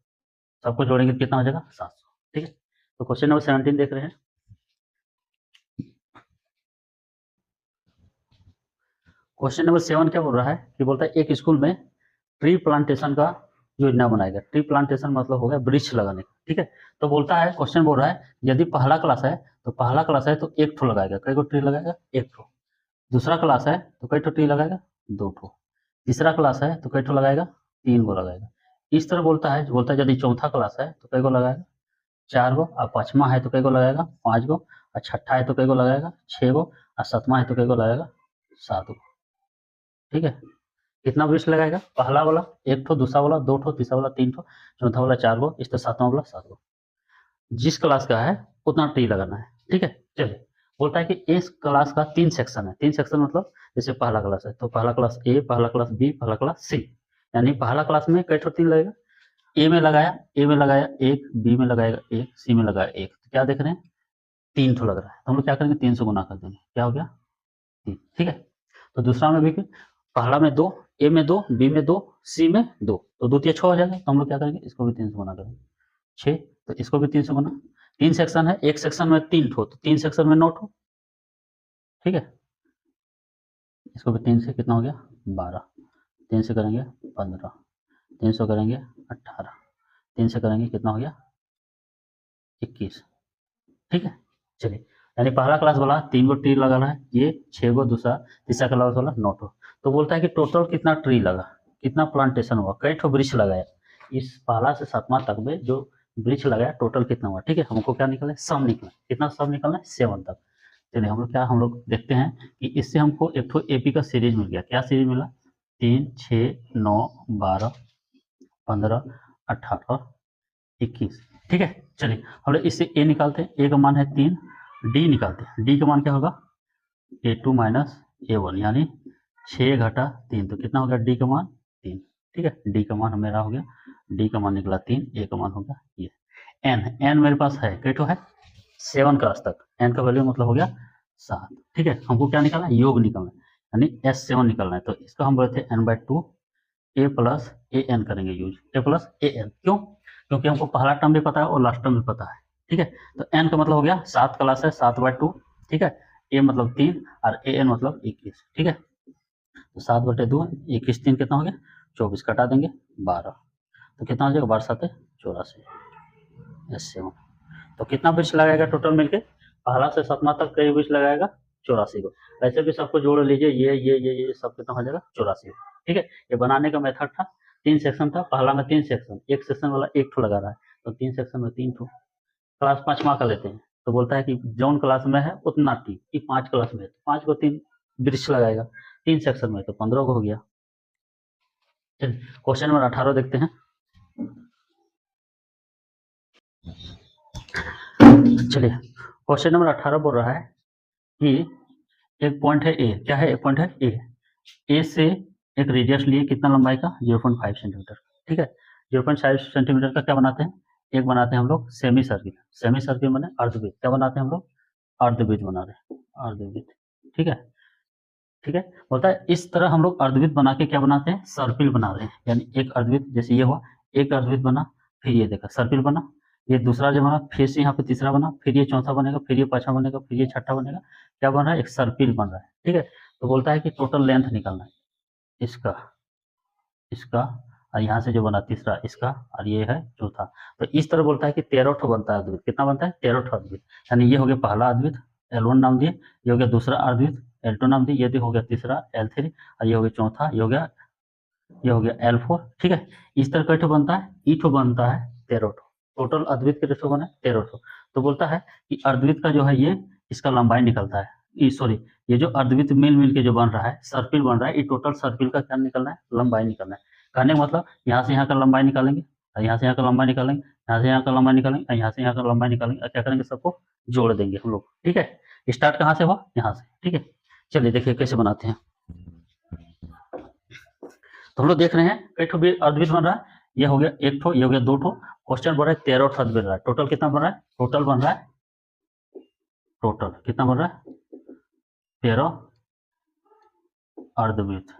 A: सबको जोड़ेंगे तो कितना हो जाएगा? 700। ठीक है, तो क्वेश्चन नंबर 17 देख रहे हैं। क्वेश्चन नंबर 7 क्या बोल रहा है कि बोलता है एक स्कूल में ट्री प्लांटेशन का योजना बनाएगा। ट्री प्लांटेशन मतलब हो गया वृक्ष लगाने का। ठीक है, तो बोलता है, क्वेश्चन बोल रहा है यदि पहला क्लास है तो एक ठो लगाएगा। कई को ट्री लगाएगा? एक ठो। दूसरा क्लास है तो कई ठो ट्री लगाएगा? 2 ठो। तीसरा क्लास है तो कई ठो लगाएगा? 3 को लगाएगा। इस तरह बोलता है यदि चौथा क्लास है तो कई को लगाएगा? 4 गो। और पांचवा है तो कई को लगाएगा? 5 गो। और छठा है तो कई को लगाएगा? 6 गो। और सातवां है तो कई को लगाएगा? 7 गो। ठीक है, कितना वृक्ष लगाएगा? पहला वाला 1 ठो, दूसरा वाला 2 ठो, तीसरा वाला 3 ठो, चौथा वाला 4 गो, इस तरह सातवां वाला 7 गो। जिस क्लास का है उतना ट्री लगाना है। ठीक है, चलिए बोलता है कि इस क्लास का 3 सेक्शन है। 3 सेक्शन मतलब जैसे पहला क्लास है तो पहला क्लास ए, पहला क्लास बी, पहला क्लास सी। यानी पहला क्लास में कई ठो ट्री लगेगा? ए में लगाया 1, बी में लगाएगा 1, सी में लगाया 1। तो क्या देख रहे हैं? 3 ठो लग रहा है, तो हम लोग क्या करेंगे? 3 से गुना कर देंगे, क्या हो गया? 3। ठीक है, तो दूसरा में भी पहला में 2, ए में 2, बी में 2, सी में 2, तो 2 3 6 हो जाएगा। तो हम लोग क्या करेंगे? इसको भी 3 से गुना करेंगे, 6। तो इसको भी 3 से गुना। 3 सेक्शन है, एक सेक्शन में 3 ठो तो 3 सेक्शन में 9 ठो। ठीक है। इसको भी 3 से कितना हो गया 12, 3 से करेंगे 15, 3 से करेंगे 18, 3 से करेंगे कितना हो गया 21। ठीक है। चलिए, यानी पहला क्लास वाला 3 गो ट्री लगा है, ये 6 गो, दूसरा तीसरा क्लास वाला 9 ठो। तो बोलता है कि टोटल कितना ट्री लगा, कितना प्लांटेशन हुआ, कई ठो वृक्ष लगाया इस पहला से 7वां तक में जो वृक्ष लगाया टोटल कितना हुआ। ठीक है, हमको क्या निकला है सम निकला, कितना सम निकलना है 7 तक। चलिए हम लोग देखते हैं कि इससे हमको एक ठो एपी का सीरीज मिल गया। क्या सीरीज मिला 3 6 9 12 15 18 21। ठीक है। चलिए हम लोग इससे ए निकालते हैं, ए का मान है 3, डी निकालते हैं, डी का मान क्या होगा A2 माइनस A1, यानी 6 घटा 3, तो कितना हो गया डी का मान 3। ठीक है, डी का मान मेरा हो गया, डी का मान निकला 3, ए का मान हो गया ये। एन मेरे पास है कई ठो है 7 क्लास तक, एन का वैल्यू मतलब हो गया 7। ठीक है, हमको क्या निकालना है योग निकालना है, यानी S7 निकालना है। तो इसका हम बोलते हैं n/2 a plus A N करेंगे use, A plus A N. क्यों? क्योंकि हमको पहला टर्म भी पता है और लास्ट टर्म भी पता है। ठीक है, तो एन का मतलब हो गया 7 क्लास है 7/2। ठीक है, ए मतलब 3 और ए एन मतलब 21। ठीक है, तो 7/2 21 3 कितना हो गया 24, कटा देंगे 12, तो कितना हो जाएगा 12 7 84 S7। तो कितना वृक्ष लगाएगा टोटल मिलके, पहला से 7वां तक कई वृक्ष लगाएगा 84 को। ऐसे भी सबको जोड़ लीजिए, ये सब कितना हो जाएगा 84। ठीक है, ये बनाने का मेथड था, 3 सेक्शन था, पहला में 3 सेक्शन, एक सेक्शन वाला एक ठो लगा रहा है, तो 3 सेक्शन में 3 ठो। क्लास 5वां का लेते हैं, तो बोलता है कि जौन क्लास में है उतना टी, कि 5 क्लास में है तो 5 को 3 वृक्ष लगाएगा, 3 सेक्शन में तो 15 को हो गया। चलिए क्वेश्चन नंबर 18 देखते हैं। चलिए क्वेश्चन नंबर 18 बोल रहा है कि एक पॉइंट है ए, क्या है एक पॉइंट है ए से एक रेडियस लिए कितना लंबाई का 0.5 सेंटीमीटर। ठीक है, 0.5 सेंटीमीटर का क्या बनाते हैं, एक बनाते हैं हम लोग सेमी सर्किल, सेमी सर्किल माने अर्धवृत्त, क्या बनाते हैं हम लोग अर्धवृत्त बना रहे हैं, अर्धवृत्त। ठीक है, ठीक है, बोलता है इस तरह हम लोग अर्धवृत्त बना के क्या बनाते हैं सर्पिल बना रहे हैं, यानी एक अर्धवृत्त जैसे ये हुआ, एक अर्धवृत्त बना, फिर ये देखा सर्पिल बना, ये दूसरा जो बना, फिर से यहाँ पे तीसरा बना, फिर ये चौथा बनेगा, फिर ये पांचवा बनेगा, फिर ये छठा बनेगा, क्या बन रहा है एक सर्पिल बन रहा है। ठीक है, तो बोलता है कि टोटल लेंथ निकालना है इसका, इसका, और यहाँ से जो बना तीसरा इसका, और ये है चौथा। तो इस तरह बोलता है कि 13 ठो बनता है अर्धवृत्त, कितना बनता है 13 ठो अर्धवृत्त, यानी ये हो गया पहला अर्धवृत्त L1 नाम दिए, ये हो गया दूसरा अर्धवृत्त L2 नाम दिए, ये हो गया तीसरा L3, और ये हो गया चौथा, ये हो गया L4। ठीक है, इस तरह कई ठो बनता है, ई ठो बनता है 13 ठो, टोटल अर्धवृत्त के ठो बना 13 ठो। तो बोलता है कि अर्धवृत्त का जो है ये इसका लंबाई निकलता है, सॉरी ये जो अर्धवृत्त मिल के जो बन रहा है सर्पिल बन रहा है, ये टोटल सर्पिल का क्या निकलना है लंबाई निकलना है। कहने का मतलब यहाँ से यहाँ का लंबाई निकालेंगे, यहाँ से यहाँ का लंबाई निकालेंगे, यहाँ से यहाँ का लंबाई निकालेंगे, यहाँ से यहाँ का लंबाई निकालेंगे, क्या करेंगे सबको जोड़ देंगे हम लोग। ठीक है, स्टार्ट कहाँ से हुआ यहाँ से। ठीक है, चलिए देखिए कैसे बनाते हैं। तो हम लोग देख रहे हैं कई ठो अर्धवृत्त बन रहा है, ये हो गया एक ठो, ये हो गया 2 ठो, क्वेश्चन बन रहा है 13 ठो अर्धवृत्त बन रहा है, टोटल कितना बन रहा है, टोटल बन रहा है, टोटल कितना बन रहा है 13 अर्धवृत्त,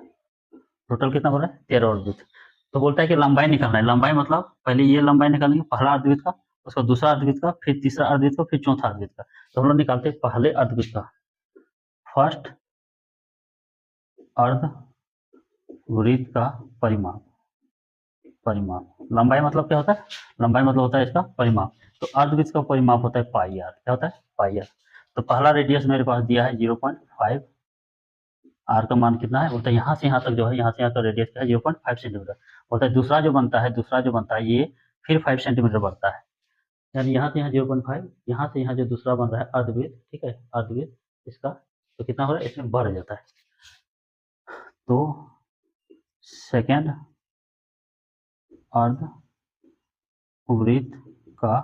A: टोटल कितना बन रहा है 13 अर्धवृत्त। तो बोलता है कि लंबाई निकालना है, लंबाई मतलब पहले ये लंबाई निकालेंगे पहला अर्धवृत्त का, उसका दूसरा अर्धवृत्त का, फिर तीसरा अर्धवृत्त का, फिर चौथा अर्धवृत्त का। तो हम लोग निकालते हैं पहले अर्धवृत्त का, फर्स्ट अर्धवृत्त का परिमाप, परिमाप लंबाई मतलब क्या होता है, लंबाई मतलब होता है इसका परिमाप। तो अर्धवृत्त का परिमाप होता है पाई आर, क्या होता है पाई आर। तो पहला रेडियस मेरे पास दिया है 0.5, आर का मान कितना है, बोलता है यहाँ से यहाँ तक जो है, यहाँ से यहाँ का रेडियस क्या है 0.5 सेंटीमीटर। बोलता है दूसरा जो बनता है ये फिर 5 सेंटीमीटर बढ़ता है, यानी यहाँ से यहाँ 0.5, यहाँ से यहाँ जो दूसरा बन रहा है अर्धवृत्त, ठीक है अर्धवृत्त इसका, तो कितना हो रहा है इसमें बढ़ जाता है। तो सेकेंड अर्धवृत्त का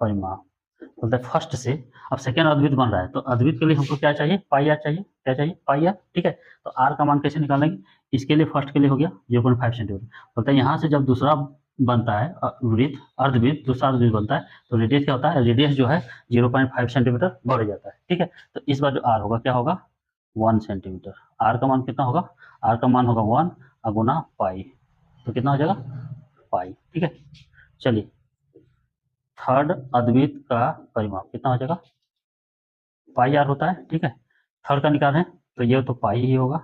A: परिमाप, बोलता है फर्स्ट से, अब सेकेंड अर्धवृत्त बन रहा है तो अर्धवृत्त के लिए हमको क्या चाहिए पाई आर चाहिए, क्या चाहिए पाई आर। ठीक है, तो आर का मान कैसे निकालेंगे, इसके लिए फर्स्ट के लिए हो गया 0.5 सेंटीमीटर। बोलता है यहाँ से जब दूसरा बनता है वृत्त अर्धवृत्त, दूसरा अर्धवृत्त बनता है तो रेडियस क्या होता है, रेडियस जो है 0.5 सेंटीमीटर बढ़ जाता है। ठीक है, तो इस बार जो आर होगा क्या होगा 1 सेंटीमीटर, आर का मान कितना होगा, आर का मान होगा 1 गुना पाई, तो कितना हो जाएगा पाई। ठीक है, चलिए थर्ड अर्धवृत्त का परिमाप कितना हो जाएगा पाई आर होता है। ठीक है, थर्ड का निकालें तो ये तो पाई ही होगा,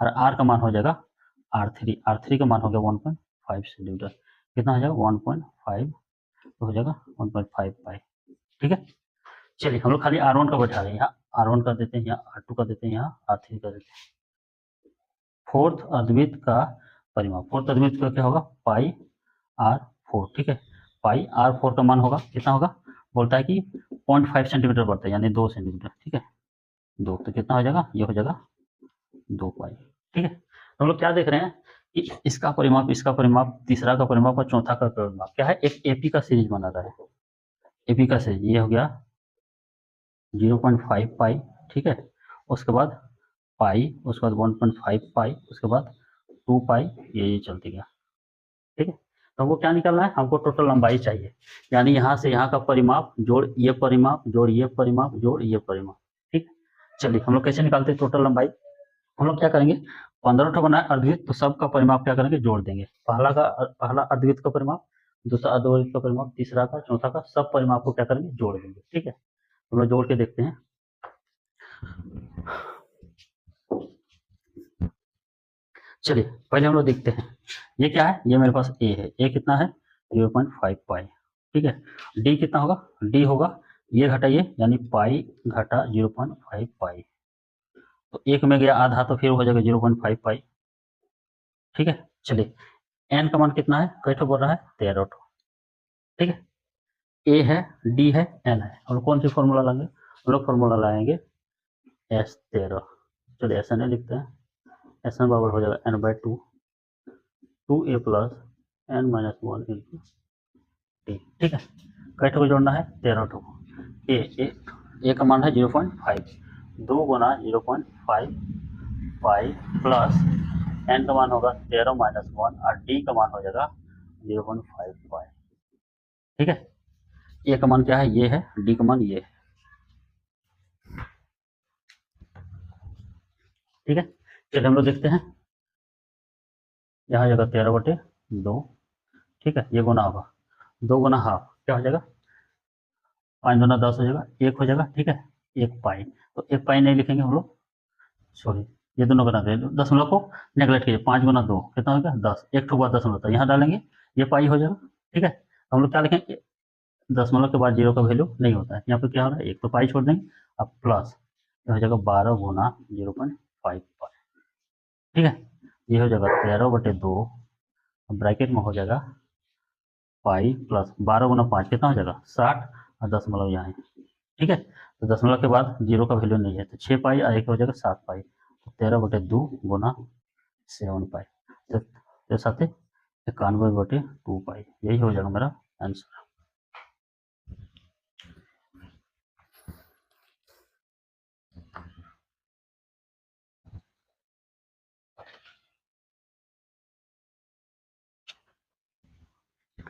A: और आर का मान हो जाएगा R3 का मान हो गया 1.5 सेंटीमीटर। कितना हो जाएगा 1.5, तो हो जाएगा 1.5 पाई। ठीक है, चलिए हम लोग खाली R1 का बैठा रहे हैं, यहाँ R1 कर देते हैं, यहाँ R2 कर देते हैं, यहाँ R3 कर देते हैं। फोर्थ अर्धवृत्त का परिमाप, फोर्थ अर्धवृत्त का क्या होगा पाई R4। ठीक है, पाई R4 का मान होगा कितना होगा, बोलता है कि 0.5 सेंटीमीटर बढ़ता है, यानी 2 सेंटीमीटर। ठीक है, 2 तो कितना हो जाएगा, ये हो जाएगा 2 पाई। ठीक है, तो हम लोग क्या देख रहे हैं कि इसका परिमाप, इसका परिमाप, तीसरा का परिमाप और चौथा का परिमाप क्या है, एक एपी का सीरीज बना रहा है। एपी का सीरीज ये हो गया 0.5 पाई। ठीक है, उसके बाद पाई, उसके बाद 1.5 पाई, उसके बाद 2 पाई, ये चलती गया। ठीक है, तो हमको क्या निकालना है, हमको टोटल लंबाई चाहिए, यानी यहाँ से यहाँ का परिमाप जोड़ ये परिमाप जोड़ ये परिमाप जोड़ ये परिमाप। ठीक है, चलिए हम लोग कैसे निकालते हैं टोटल लंबाई, हम लोग क्या करेंगे, 15 ठो बनाए अर्धवृत्त, तो सबका परिमाप क्या करेंगे, जोड़ देंगे। पहला अर्धवृत्त का परिमाप, दूसरा अर्धवृत्त का परिमाप, तीसरा का, चौथा का, सब परिमाप को क्या करेंगे, जोड़ देंगे। ठीक है, हम लोग जोड़ के देखते हैं। चलिए पहले हम लोग देखते हैं, ये क्या है, ये मेरे पास ए है, ए कितना है 0.5 पाई। ठीक है, डी कितना होगा, डी होगा ये घटाइए, यानी पाई घटा 0.5 पाई, तो एक में गया आधा, तो फिर हो जाएगा 0.5 पाई। ठीक है, चलिए एन का मान कितना है, कई ठो बोल रहा है, 13 ठो। ठीक है, ए है, डी है, एन है, और कौन सी फॉर्मूला लाएंगे, हम लोग फॉर्मूला लाएंगे S13। चलिए एस एन लिखते हैं, एस एन बराबर हो जाएगा n/2, 2a plus n minus 1 into T. ठीक है, कई ठो को जोड़ना है, 13 ठो। ए का मान है 0.5, 2 गुना 0.5 पाई प्लस एन का मान होगा 13 माइनस 1, और डी का मान हो जाएगा 0.5 पाई। ठीक है, ए का मान क्या है, ये है, डी का मान ये है। ठीक है, चलिए हम लोग देखते हैं, यहाँ हो जाएगा 13/2। ठीक है, ये गुना होगा 2 गुना हाफ, क्या हो जाएगा 5 गुना 10 हो जाएगा, 1 हो जाएगा। ठीक है, 1 पाई, तो 1 पाई नहीं लिखेंगे हम लोग, सॉरी, ये दोनों का दशमलव को नेगलेक्ट कीजिए, 5 गुना 2 कितना हो गया 10, एक ठो बाद दशमलव था, यहाँ डालेंगे, ये पाई हो जाएगा। ठीक है, तो हम लोग क्या लिखेंगे, दशमलव के बाद जीरो का वैल्यू नहीं होता है, यहाँ पे क्या हो रहा है, एक तो पाई छोड़ देंगे, अब प्लस ये हो जाएगा 12 गुना 0.5 पाई। ठीक है, ये हो जाएगा 13/2, ब्रैकेट में हो जाएगा पाई प्लस 12 गुना 5 कितना हो जाएगा 60, और दशमलव यहाँ है। ठीक है, तो दशमलव के बाद जीरो का वैल्यू नहीं है, तो 6 पाई और एक हो जाएगा 7 पाई, तो 13/2 गुना 7 पाई, तो साथ 91/2 पाई, यही हो जाएगा मेरा आंसर।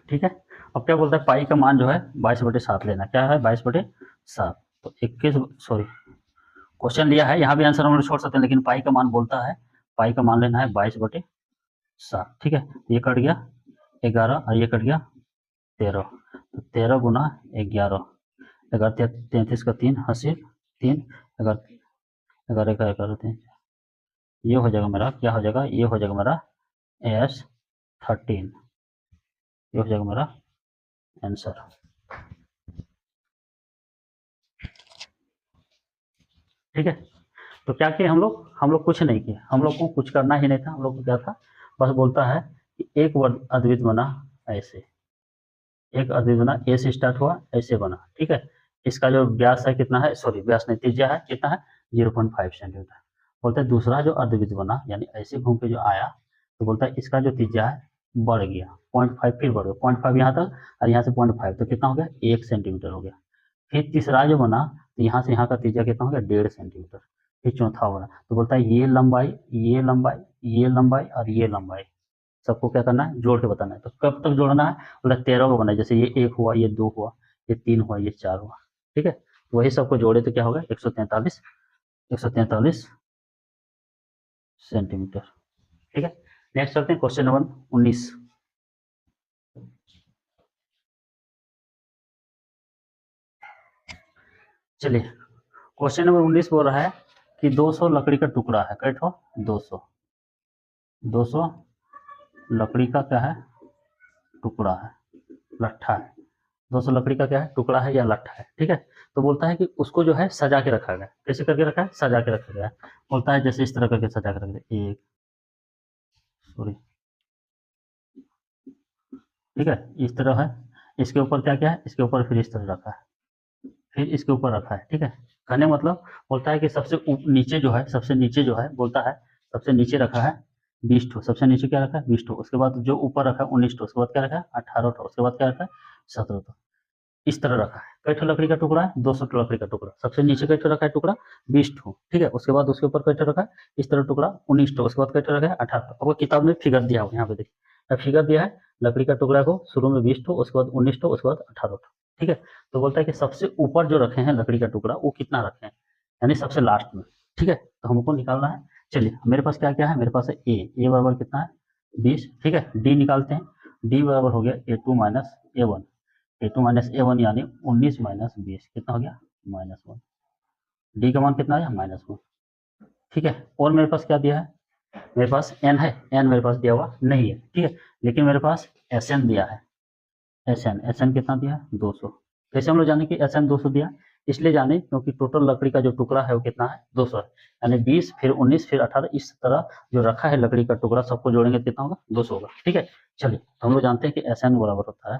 A: ठीक है, अब क्या बोलता है, पाई का मान जो है 22/7 लेना, क्या है 22/7, तो 21, सॉरी क्वेश्चन लिया है, यहाँ भी आंसर हम लोग छोड़ सकते हैं, लेकिन पाई का मान बोलता है, पाई का मान लेना है 22/7। ठीक है, ये कट गया 11 और ये कट गया 13, तो 13 गुना 11, 33 का 3 हासिल 3, 11 का 11, ये हो जाएगा मेरा, क्या हो जाएगा, ये हो जाएगा मेरा S13, ये हो जाएगा मेरा आंसर। ठीक है, तो क्या किए हम लोग कुछ नहीं किए, हम लोग को कुछ करना ही नहीं था, हम लोग को क्या था, बस बोलता है कि एक वर्ग अद्वित बना ऐसे, एक अद्वित बना ए से स्टार्ट हुआ ऐसे बना। ठीक है, इसका जो व्यास है कितना है, सॉरी व्यास नहीं, त्रिज्या है कितना है 0.5 सेंटीमीटर। बोलते हैं दूसरा जो अर्धवृत्त बना, यानी ऐसे घूम के जो आया, तो बोलता है इसका जो त्रिज्या है बढ़ गया 0.5, फिर बढ़ गया 0.5 यहाँ तक, और यहाँ से 0.5, तो कितना हो गया 1 सेंटीमीटर हो गया। फिर तीसरा जो बना, तो यहाँ से यहाँ का त्रिज्या कितना हो गया 1.5 सेंटीमीटर। फिर चौथा बना, तो बोलता है ये लंबाई, ये लंबाई, ये लंबाई और ये लंबाई, सबको क्या करना है, जोड़ के बताना है। तो कब तक जोड़ना है, बोला 13 को बनाए, जैसे ये 1 हुआ, ये 2 हुआ, ये 3 हुआ, ये 4 हुआ। ठीक है, तो वही सबको जोड़े तो क्या होगा 143 सेंटीमीटर। ठीक है, नेक्स्ट करते हैं क्वेश्चन नंबर 19। चलिए क्वेश्चन नंबर 19 बोल रहा है कि 200 लकड़ी का टुकड़ा है, कैठो 200 लकड़ी का क्या है, टुकड़ा है, लट्ठा है। 200 लकड़ी का क्या है, टुकड़ा है या लट्ठा है, ठीक है। तो बोलता है कि उसको जो है सजा के रखा गया, कैसे करके रखा है, सजा के रखा गया है। बोलता है जैसे इस तरह करके सजा के रख दिया, एक सॉरी, ठीक है, इस तरह है। इसके ऊपर क्या क्या है, इसके ऊपर फिर इस तरह रखा है, फिर इसके ऊपर रखा है, ठीक है। कहने मतलब बोलता है कि सबसे नीचे जो है, सबसे नीचे जो है, बोलता है सबसे नीचे रखा है 20 ठो, सबसे नीचे क्या रखा है 20 ठो, उसके बाद जो ऊपर रखा है 19 ठो, उसके बाद क्या रखा है 18 ठो, उसके बाद क्या रखा है 17 ठो, इस तरह रखा है। कई ठो लकड़ी का टुकड़ा है, 200 ठो लकड़ी का टुकड़ा, सबसे नीचे कई ठो रखा है टुकड़ा 20 ठो, ठीक है। उसके बाद उसके ऊपर कई ठो रखा है इस तरह टुकड़ा 19 ठो, उसके बाद कई ठो रखा है 18 ठो। आपको किताब में फिगर दिया हुआ, यहाँ पे देखिए फिगर दिया है, लकड़ी का टुकड़ा को शुरू में 20 ठो, उसके बाद 19 ठो, उसके बाद 18 ठो, ठीक है। तो बोलता है कि सबसे ऊपर जो रखे हैं लकड़ी का टुकड़ा वो कितना रखे हैं, यानी सबसे लास्ट में, ठीक है। तो हमको निकालना है। चलिए मेरे पास क्या क्या है, मेरे पास है ए बराबर कितना है 20, ठीक है। डी निकालते हैं, डी बराबर हो गया A2 minus A1, A2 minus A1 यानी 19 माइनस 20 कितना हो गया -1। डी का मान कितना आया -1, ठीक है। और मेरे पास क्या दिया है, मेरे पास एन है, एन मेरे पास दिया हुआ नहीं है, ठीक है। लेकिन मेरे पास एस एन दिया है, एस एन कितना दिया है 200। कैसे हम लोग जाने कि एस एन 200 दिया, इसलिए जाने क्योंकि टोटल लकड़ी का जो टुकड़ा है वो कितना है 200 है, यानी 20 फिर 19 फिर 18 इस तरह जो रखा है लकड़ी का टुकड़ा सबको जोड़ेंगे कितना होगा 200 होगा, ठीक है। चलिए तो हम लोग जानते हैं कि एस एन बराबर होता है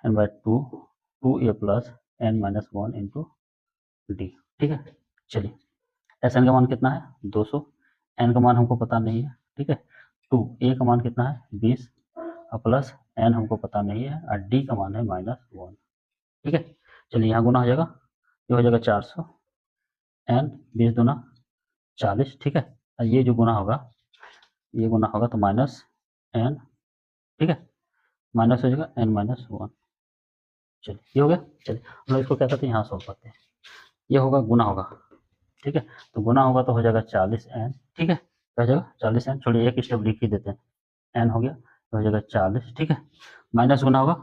A: N by 2 a plus N minus 1 into D, ठीक है। चलिए एस एन का मान कितना है 200, एन का मान हमको पता नहीं है, ठीक है। 2 ए का मान कितना है 20 और प्लस एन हमको पता नहीं है और डी का मान है -1, ठीक है। चलिए यहाँ गुना हो जाएगा, ये हो जाएगा 400, एन 20 दूना 40, ठीक है। और ये जो गुना होगा, ये गुना होगा तो माइनस एन, ठीक है, माइनस हो जाएगा एन माइनस 1। चलिए ये हो गया। चलिए हम लोग इसको क्या करते हैं, यहाँ सॉल्व करते हैं। ये होगा गुना होगा, ठीक है। तो गुना होगा तो हो जाएगा 40 एन, ठीक है, क्या हो जाएगा 40 एन, छोड़िए एक स्टेप लिख ही देते हैं, एन हो गया तो हो जाएगा 40, ठीक है। माइनस गुना होगा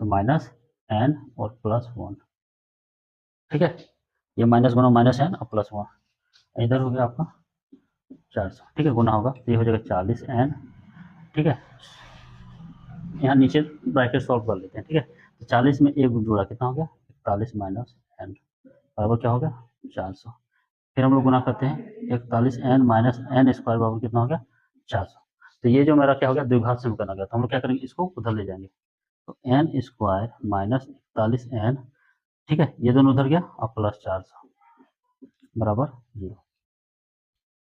A: तो माइनस एन और प्लस 1, ठीक है। ये माइनस गुना माइनस एन और प्लस 1, इधर हो गया आपका 400, ठीक है। गुना होगा तो ये हो जाएगा 40 एन, ठीक है। यहाँ नीचे ब्रैकेट सॉल्व कर लेते हैं, ठीक है। तो 40 में एक जोड़ा कितना हो गया 41 माइनस एन बराबर क्या हो गया 400। फिर हम लोग गुना करते हैं 41 एन माइनस एन स्क्वायर बराबर कितना हो गया 400। तो ये जो मेरा क्या हो गया द्विघात समीकरण आ गया, तो हम लोग क्या करेंगे इसको उधर ले जाएंगे, तो एन स्क्वायर माइनस 41 एन, ठीक है, ये दोनों उधर गया और प्लस 400 बराबर 0,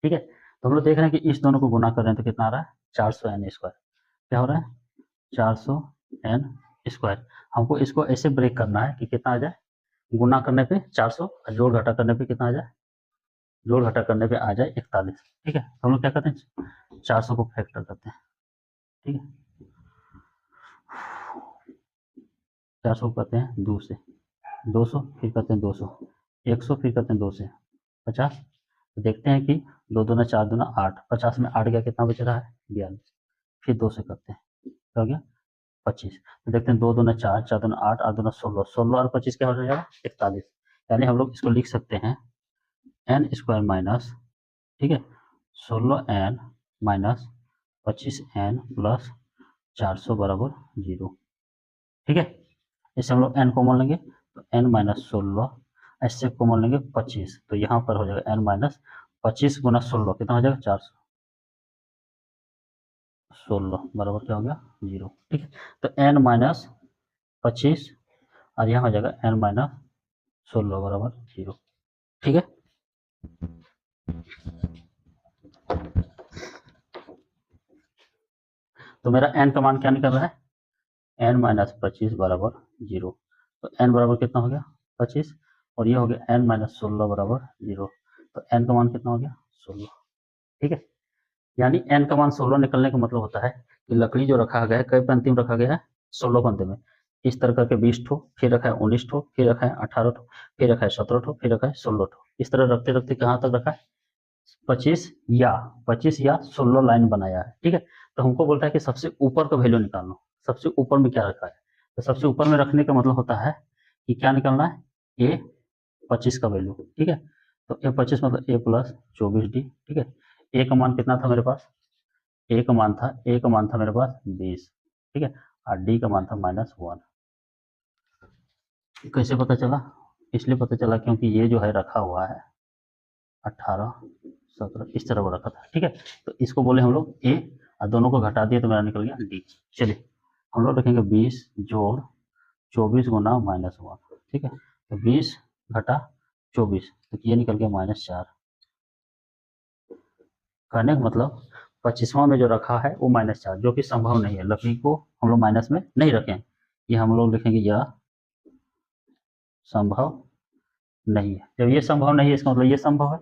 A: ठीक है। तो हम लोग देख रहे हैं कि इस दोनों को गुना कर रहे हैं तो कितना आ रहा है 400 एन स्क्वायर, क्या हो रहा है 400 एन स्क्वायर। हमको इसको ऐसे ब्रेक करना है कि कितना आ जाए, गुना करने पे 400 और जोड़ घटा करने पे कितना आ जाए, जोड़ घटा करने पे आ जाए 41, ठीक है। तो हम लोग क्या करते हैं 400 को फैक्टर करते हैं, ठीक है। 400 करते हैं 2 से, 200 फिर करते हैं 200, 100 फिर करते हैं 2 से 50। तो देखते हैं कि 2 दूना 4 दूना 8, 50 में 8 गया कितना बच रहा है 42, फिर 2 से करते हैं क्या हो गया 25। तो देखते हैं 2 दूना 4, 4 दूना 8, 8 दूना 16, 16 और 25 क्या हो जाएगा 41, यानी हम लोग इसको लिख सकते हैं एन स्क्वायर माइनस, ठीक है, 16 एन माइनस 25 एन प्लस 400 बराबर 0, ठीक है। इससे हम लोग एन कॉमन लेंगे तो एन माइनस 16, ऐसे कॉमन लेंगे 25, तो यहाँ पर हो जाएगा एन माइनस 25 गुना 16 कितना हो जाएगा 416 बराबर क्या हो गया 0, ठीक है। तो एन माइनस 25 और यहाँ हो जाएगा एन माइनस 16 बराबर 0, ठीक है। तो मेरा एन का मान क्या निकल रहा है एन माइनस 25 बराबर 0, तो एन बराबर कितना हो गया 25 और ये हो गया एन माइनस 16 बराबर 0, तो एन का मान कितना हो गया 16, ठीक है। यानी एन का मान 16 निकलने का मतलब होता है कि लकड़ी जो रखा गया है कई पंक्ति में रखा गया है 16 पंक्ति में, इस तरह करके 20 ठो, फिर रखा है 19 ठो, फिर रखा है 18 ठो, फिर रखा है 17 ठो, फिर रखा है 16 ठो, इस तरह रखते रखते कहाँ तक रखा है 25 या 16 लाइन बनाया है, ठीक है। तो हमको बोलता है कि सबसे ऊपर का वैल्यू निकालना, सबसे ऊपर में क्या रखा है, तो सबसे ऊपर में रखने का मतलब होता है कि क्या निकालना है ए 25 का वैल्यू, ठीक है। तो ए 25 मतलब ए प्लस 24d, ठीक है। ए का मान कितना था मेरे पास, ए का मान था मेरे पास 20, ठीक है, और डी का मान था -1। कैसे पता चला, इसलिए पता चला क्योंकि ये जो है रखा हुआ है 18 17 इस तरह वो रखा था, ठीक है। तो इसको बोले हम लोग ए और दोनों को घटा दिए तो मेरा निकल गया डी। चलिए हम लोग रखेंगे 20 जोड़ 24 गुना -1, ठीक है। तो 20 घटा 24 तो ये निकल गया -4। कहने का मतलब 25वां में जो रखा है वो -4, जो कि संभव नहीं है, लकड़ी को हम लोग माइनस में नहीं रखें, ये हम लोग लिखेंगे यह संभव नहीं है। जब ये संभव नहीं है इसका मतलब ये संभव है।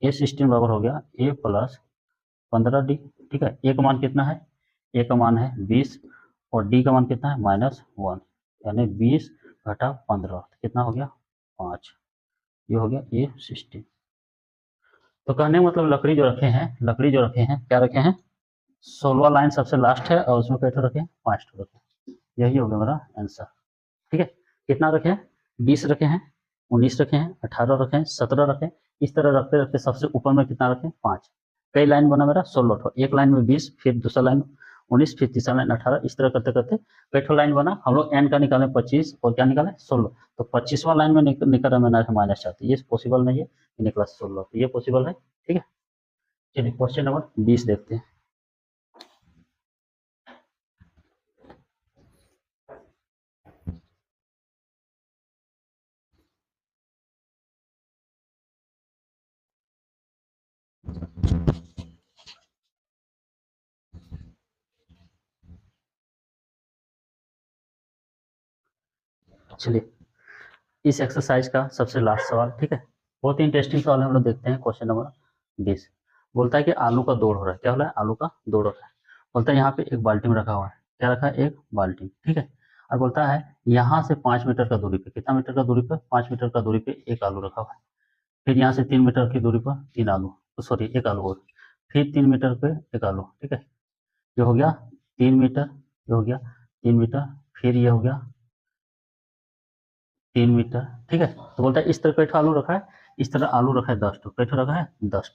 A: ए16 बराबर हो गया ए प्लस 15d, ठीक है। ए का मान कितना है, ए का मान है 20 और डी का मान कितना है -1, यानी 20 घटा 15 कितना हो गया 5, ये हो गया ए16। तो कहने का मतलब लकड़ी जो रखे हैं क्या रखे हैं, 16 लाइन सबसे लास्ट है और उसमें कैसे रखे हैं 5 रखे हैं, यही हो गया मेरा आंसर, ठीक है। कितना रखे हैं 20 रखे हैं, 19 रखे हैं, 18 रखे हैं, 17 रखे हैं, इस तरह रखते रखते सबसे ऊपर में कितना रखें 5। कई लाइन बना मेरा 16, एक लाइन में 20, फिर दूसरा लाइन 19, फिर तीसरा लाइन 18, इस तरह करते करते कई ठो लाइन बना। हम लोग एन का निकाले 25 और क्या निकाले 16, तो 25वां लाइन में निकल रहा मैंने -4, तो ये पॉसिबल नहीं है, निकला 16, तो ये पॉसिबल है, ठीक है। चलिए क्वेश्चन नंबर 20 देखते हैं। चलिए इस एक्सरसाइज का सबसे लास्ट सवाल, ठीक है, बहुत ही इंटरेस्टिंग सवाल है, हम लोग देखते हैं। क्वेश्चन नंबर 20 बोलता है कि आलू का दौड़ हो रहा है, क्या हो रहा है आलू का दौड़ हो रहा है। बोलता है यहाँ पे एक बाल्टी में रखा हुआ है, क्या रखा है एक बाल्टी, ठीक है। और बोलता है यहाँ से 5 मीटर का दूरी पे, कितना मीटर का दूरी पे 5 मीटर का दूरी पे एक आलू रखा हुआ है। फिर यहाँ से 3 मीटर की दूरी पर 3 आलू, सॉरी एक आलू और, फिर 3 मीटर पे एक आलू, ठीक है। ये हो गया 3 मीटर, ये हो गया 3 मीटर, फिर ये हो गया 3 मीटर, ठीक है। तो बोलता है इस तरह कैठा आलू रखा है, इस तरह आलू रखा है 10 कैठा रखा है 10,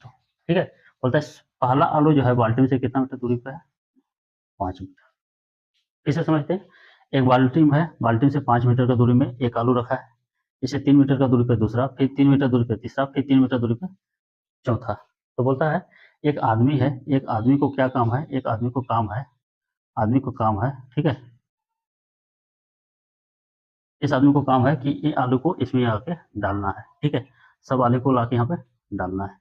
A: ठीक है। बोलता है पहला आलू जो है बाल्टी से कितना मीटर दूरी पे है 5 मीटर। इसे समझते हैं, एक बाल्टी में है, बाल्टी से 5 मीटर का दूरी में एक आलू रखा है, इसे 3 मीटर का दूरी पे दूसरा, फिर 3 मीटर दूरी पे तीसरा, फिर 3 मीटर दूरी पे चौथा। तो बोलता है एक आदमी है, एक आदमी को क्या काम है, एक आदमी को काम है, ठीक है। इस आदमी को काम है कि ये आलू को इसमें आके डालना है, ठीक है। सब आलू को लाके यहाँ पे डालना है।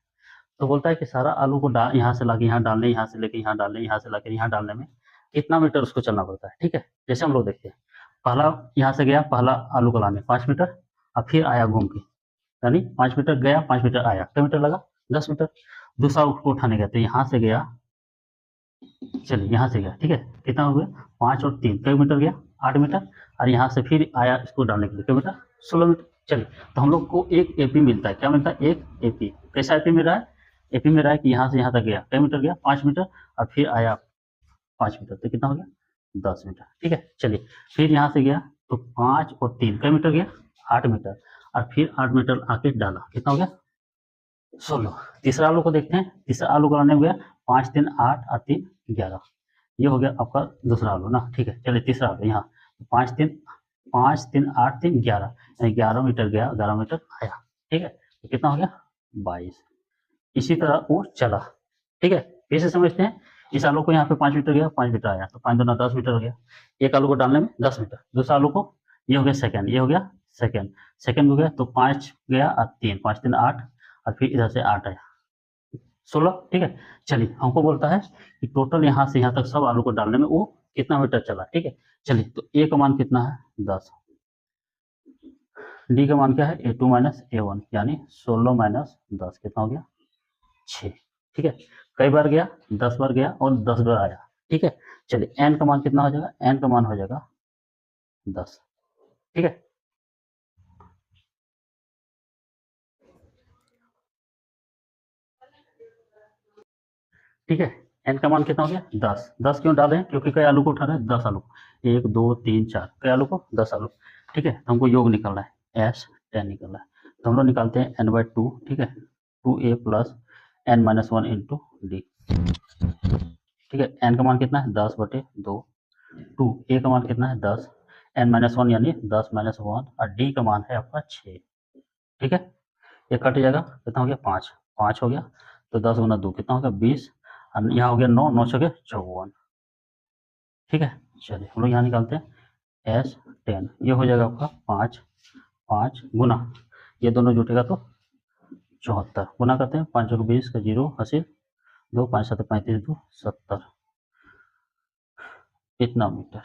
A: तो बोलता है कि सारा आलू को यहाँ से लाके यहाँ डालने, यहाँ से लेके यहाँ डालने, यहाँ से लाके यहाँ डालने में कितना मीटर उसको चलना पड़ता है, ठीक है। जैसे हम लोग देखते हैं, पहला यहाँ से गया, पहला आलू को लाने 5 मीटर, और फिर आया घूम के, यानी 5 मीटर गया 5 मीटर आया, कितना मीटर लगा 10 मीटर। दूसरा उसको उठाने गया तो यहाँ से गया, चलिए यहाँ से गया, ठीक है, कितना हो गया 5 और 3 कई मीटर गया 8 मीटर, और यहाँ से फिर आया इसको डालने के लिए कितना मीटर 16 मीटर। चलिए तो हम लोग को एक एपी मिलता है, क्या मिलता है एक एपी। कैसा एपी मिल रहा है, एपी में रहा है कि यहाँ से यहाँ तक गया कई मीटर गया 5 मीटर, और फिर आया 5 मीटर, तो कितना हो गया 10 मीटर, ठीक है। चलिए फिर यहाँ से गया तो 5 और 3 कई मीटर गया 8 मीटर, और फिर 8 मीटर आके डाला, कितना हो गया 16। तीसरा आलू को देखते हैं, तीसरा आलू को लाने में गया 5 3 8 और 3 11, ये हो गया आपका दूसरा आलू ना, ठीक है। चलिए तीसरा आलू यहाँ 5 3 8 3 11, यानी 11 मीटर गया 11 मीटर आया, ठीक है। तो कितना हो गया 22। इसी तरह वो चला, ठीक है। फिर से समझते हैं, इस आलू को यहाँ पे 5 मीटर गया 5 मीटर आया, तो 5 दूना 10 मीटर हो गया। एक आलू को डालने में 10 मीटर, दूसरा आलू को, ये हो गया सेकंड, ये हो गया सेकंड हो गया, तो 5 गया और 3 5 3 8, और फिर इधर से 8 आया 16, ठीक है। चलिए हमको बोलता है कि टोटल यहाँ से यहाँ तक सब आलू को डालने में वो कितना मीटर चला, ठीक है। चलिए तो ए का मान कितना है 10, डी का मान क्या है A2 माइनस A1, यानी 16 माइनस 10 कितना हो गया 6, ठीक है। कई बार गया 10 बार गया और 10 बार आया, ठीक है। चलिए एन का मान कितना हो जाएगा, एन का मान हो जाएगा 10, ठीक है। ठीक है, एन का मान कितना हो गया 10, 10 क्यों डाले हैं, क्योंकि कई आलू को उठा रहे हैं 10 आलू, 1 2 3 4 कई आलू को 10 आलू, ठीक है। तो हमको योग निकलना है, S 10 निकलना है। तो हम लोग निकालते हैं n बाई टू, ठीक है, 2a plus n minus one into D, ठीक है। n का मान कितना है 10/2, टू ए का मान कितना है 10, n माइनस वन यानी 10 माइनस वन, और डी का मान है आपका 6, ठीक है। ये कट जाएगा, कितना हो गया 5, 5 हो गया, तो 10 × 2 कितना हो गया 20, और यहाँ हो गया 9, 9 से 54, ठीक है। चलिए हम लोग यहाँ निकालते हैं S10, ये हो जाएगा आपका 5, 5 गुना, ये दोनों जुटेगा तो 74, गुना करते हैं 5 को 20 का 0 हासिल, 2 5 7 35 2 70, इतना मीटर,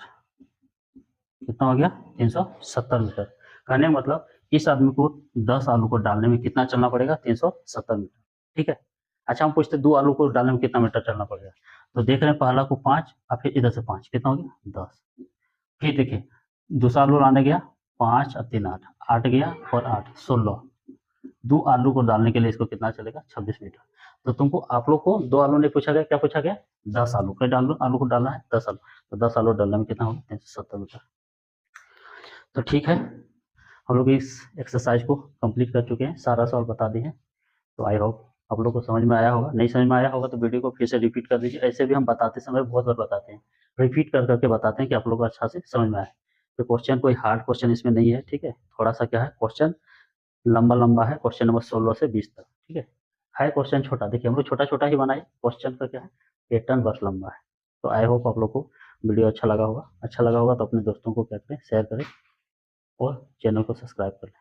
A: कितना हो गया 370 मीटर। कहने का मतलब इस आदमी को 10 आलू को डालने में कितना चलना पड़ेगा 370 मीटर, ठीक है। अच्छा हम पूछते 2 आलू को डालने में कितना मीटर चलना पड़ेगा, तो देख रहे हैं पहला को 5 और फिर इधर से 5, कितना हो गया 10, फिर देखिए दूसरा आलू लाने गया 5 और 3 8, 8 गया और 8 16, 2 आलू को डालने के लिए इसको कितना चलेगा 26 मीटर। तो तुमको आप लोग को 2 आलू नहीं पूछा गया, क्या पूछा गया 10 आलू के आलू को डालना है 10 आलू, तो 10 आलू डालने में कितना होगा 370 मीटर। तो ठीक है, हम लोग इस एक्सरसाइज को कंप्लीट कर चुके हैं, सारा सवाल बता दिए हैं। तो आई होप आप लोग को समझ में आया होगा, नहीं समझ में आया होगा तो वीडियो को फिर से रिपीट कर दीजिए। ऐसे भी हम बताते समय बहुत बार बताते हैं, रिपीट कर करके बताते हैं कि आप लोग को अच्छा से समझ में आए। तो क्वेश्चन कोई हार्ड क्वेश्चन इसमें नहीं है, ठीक है, थोड़ा सा क्या है क्वेश्चन लंबा लंबा है, क्वेश्चन नंबर 16 से 20 तक, ठीक है क्वेश्चन छोटा, देखिए हम लोग छोटा छोटा ही बनाए, क्वेश्चन का क्या है पैटर्न बस लंबा है। तो आई होप आप लोग को वीडियो अच्छा लगा होगा तो अपने दोस्तों को क्या करें शेयर करें और चैनल को सब्सक्राइब करें।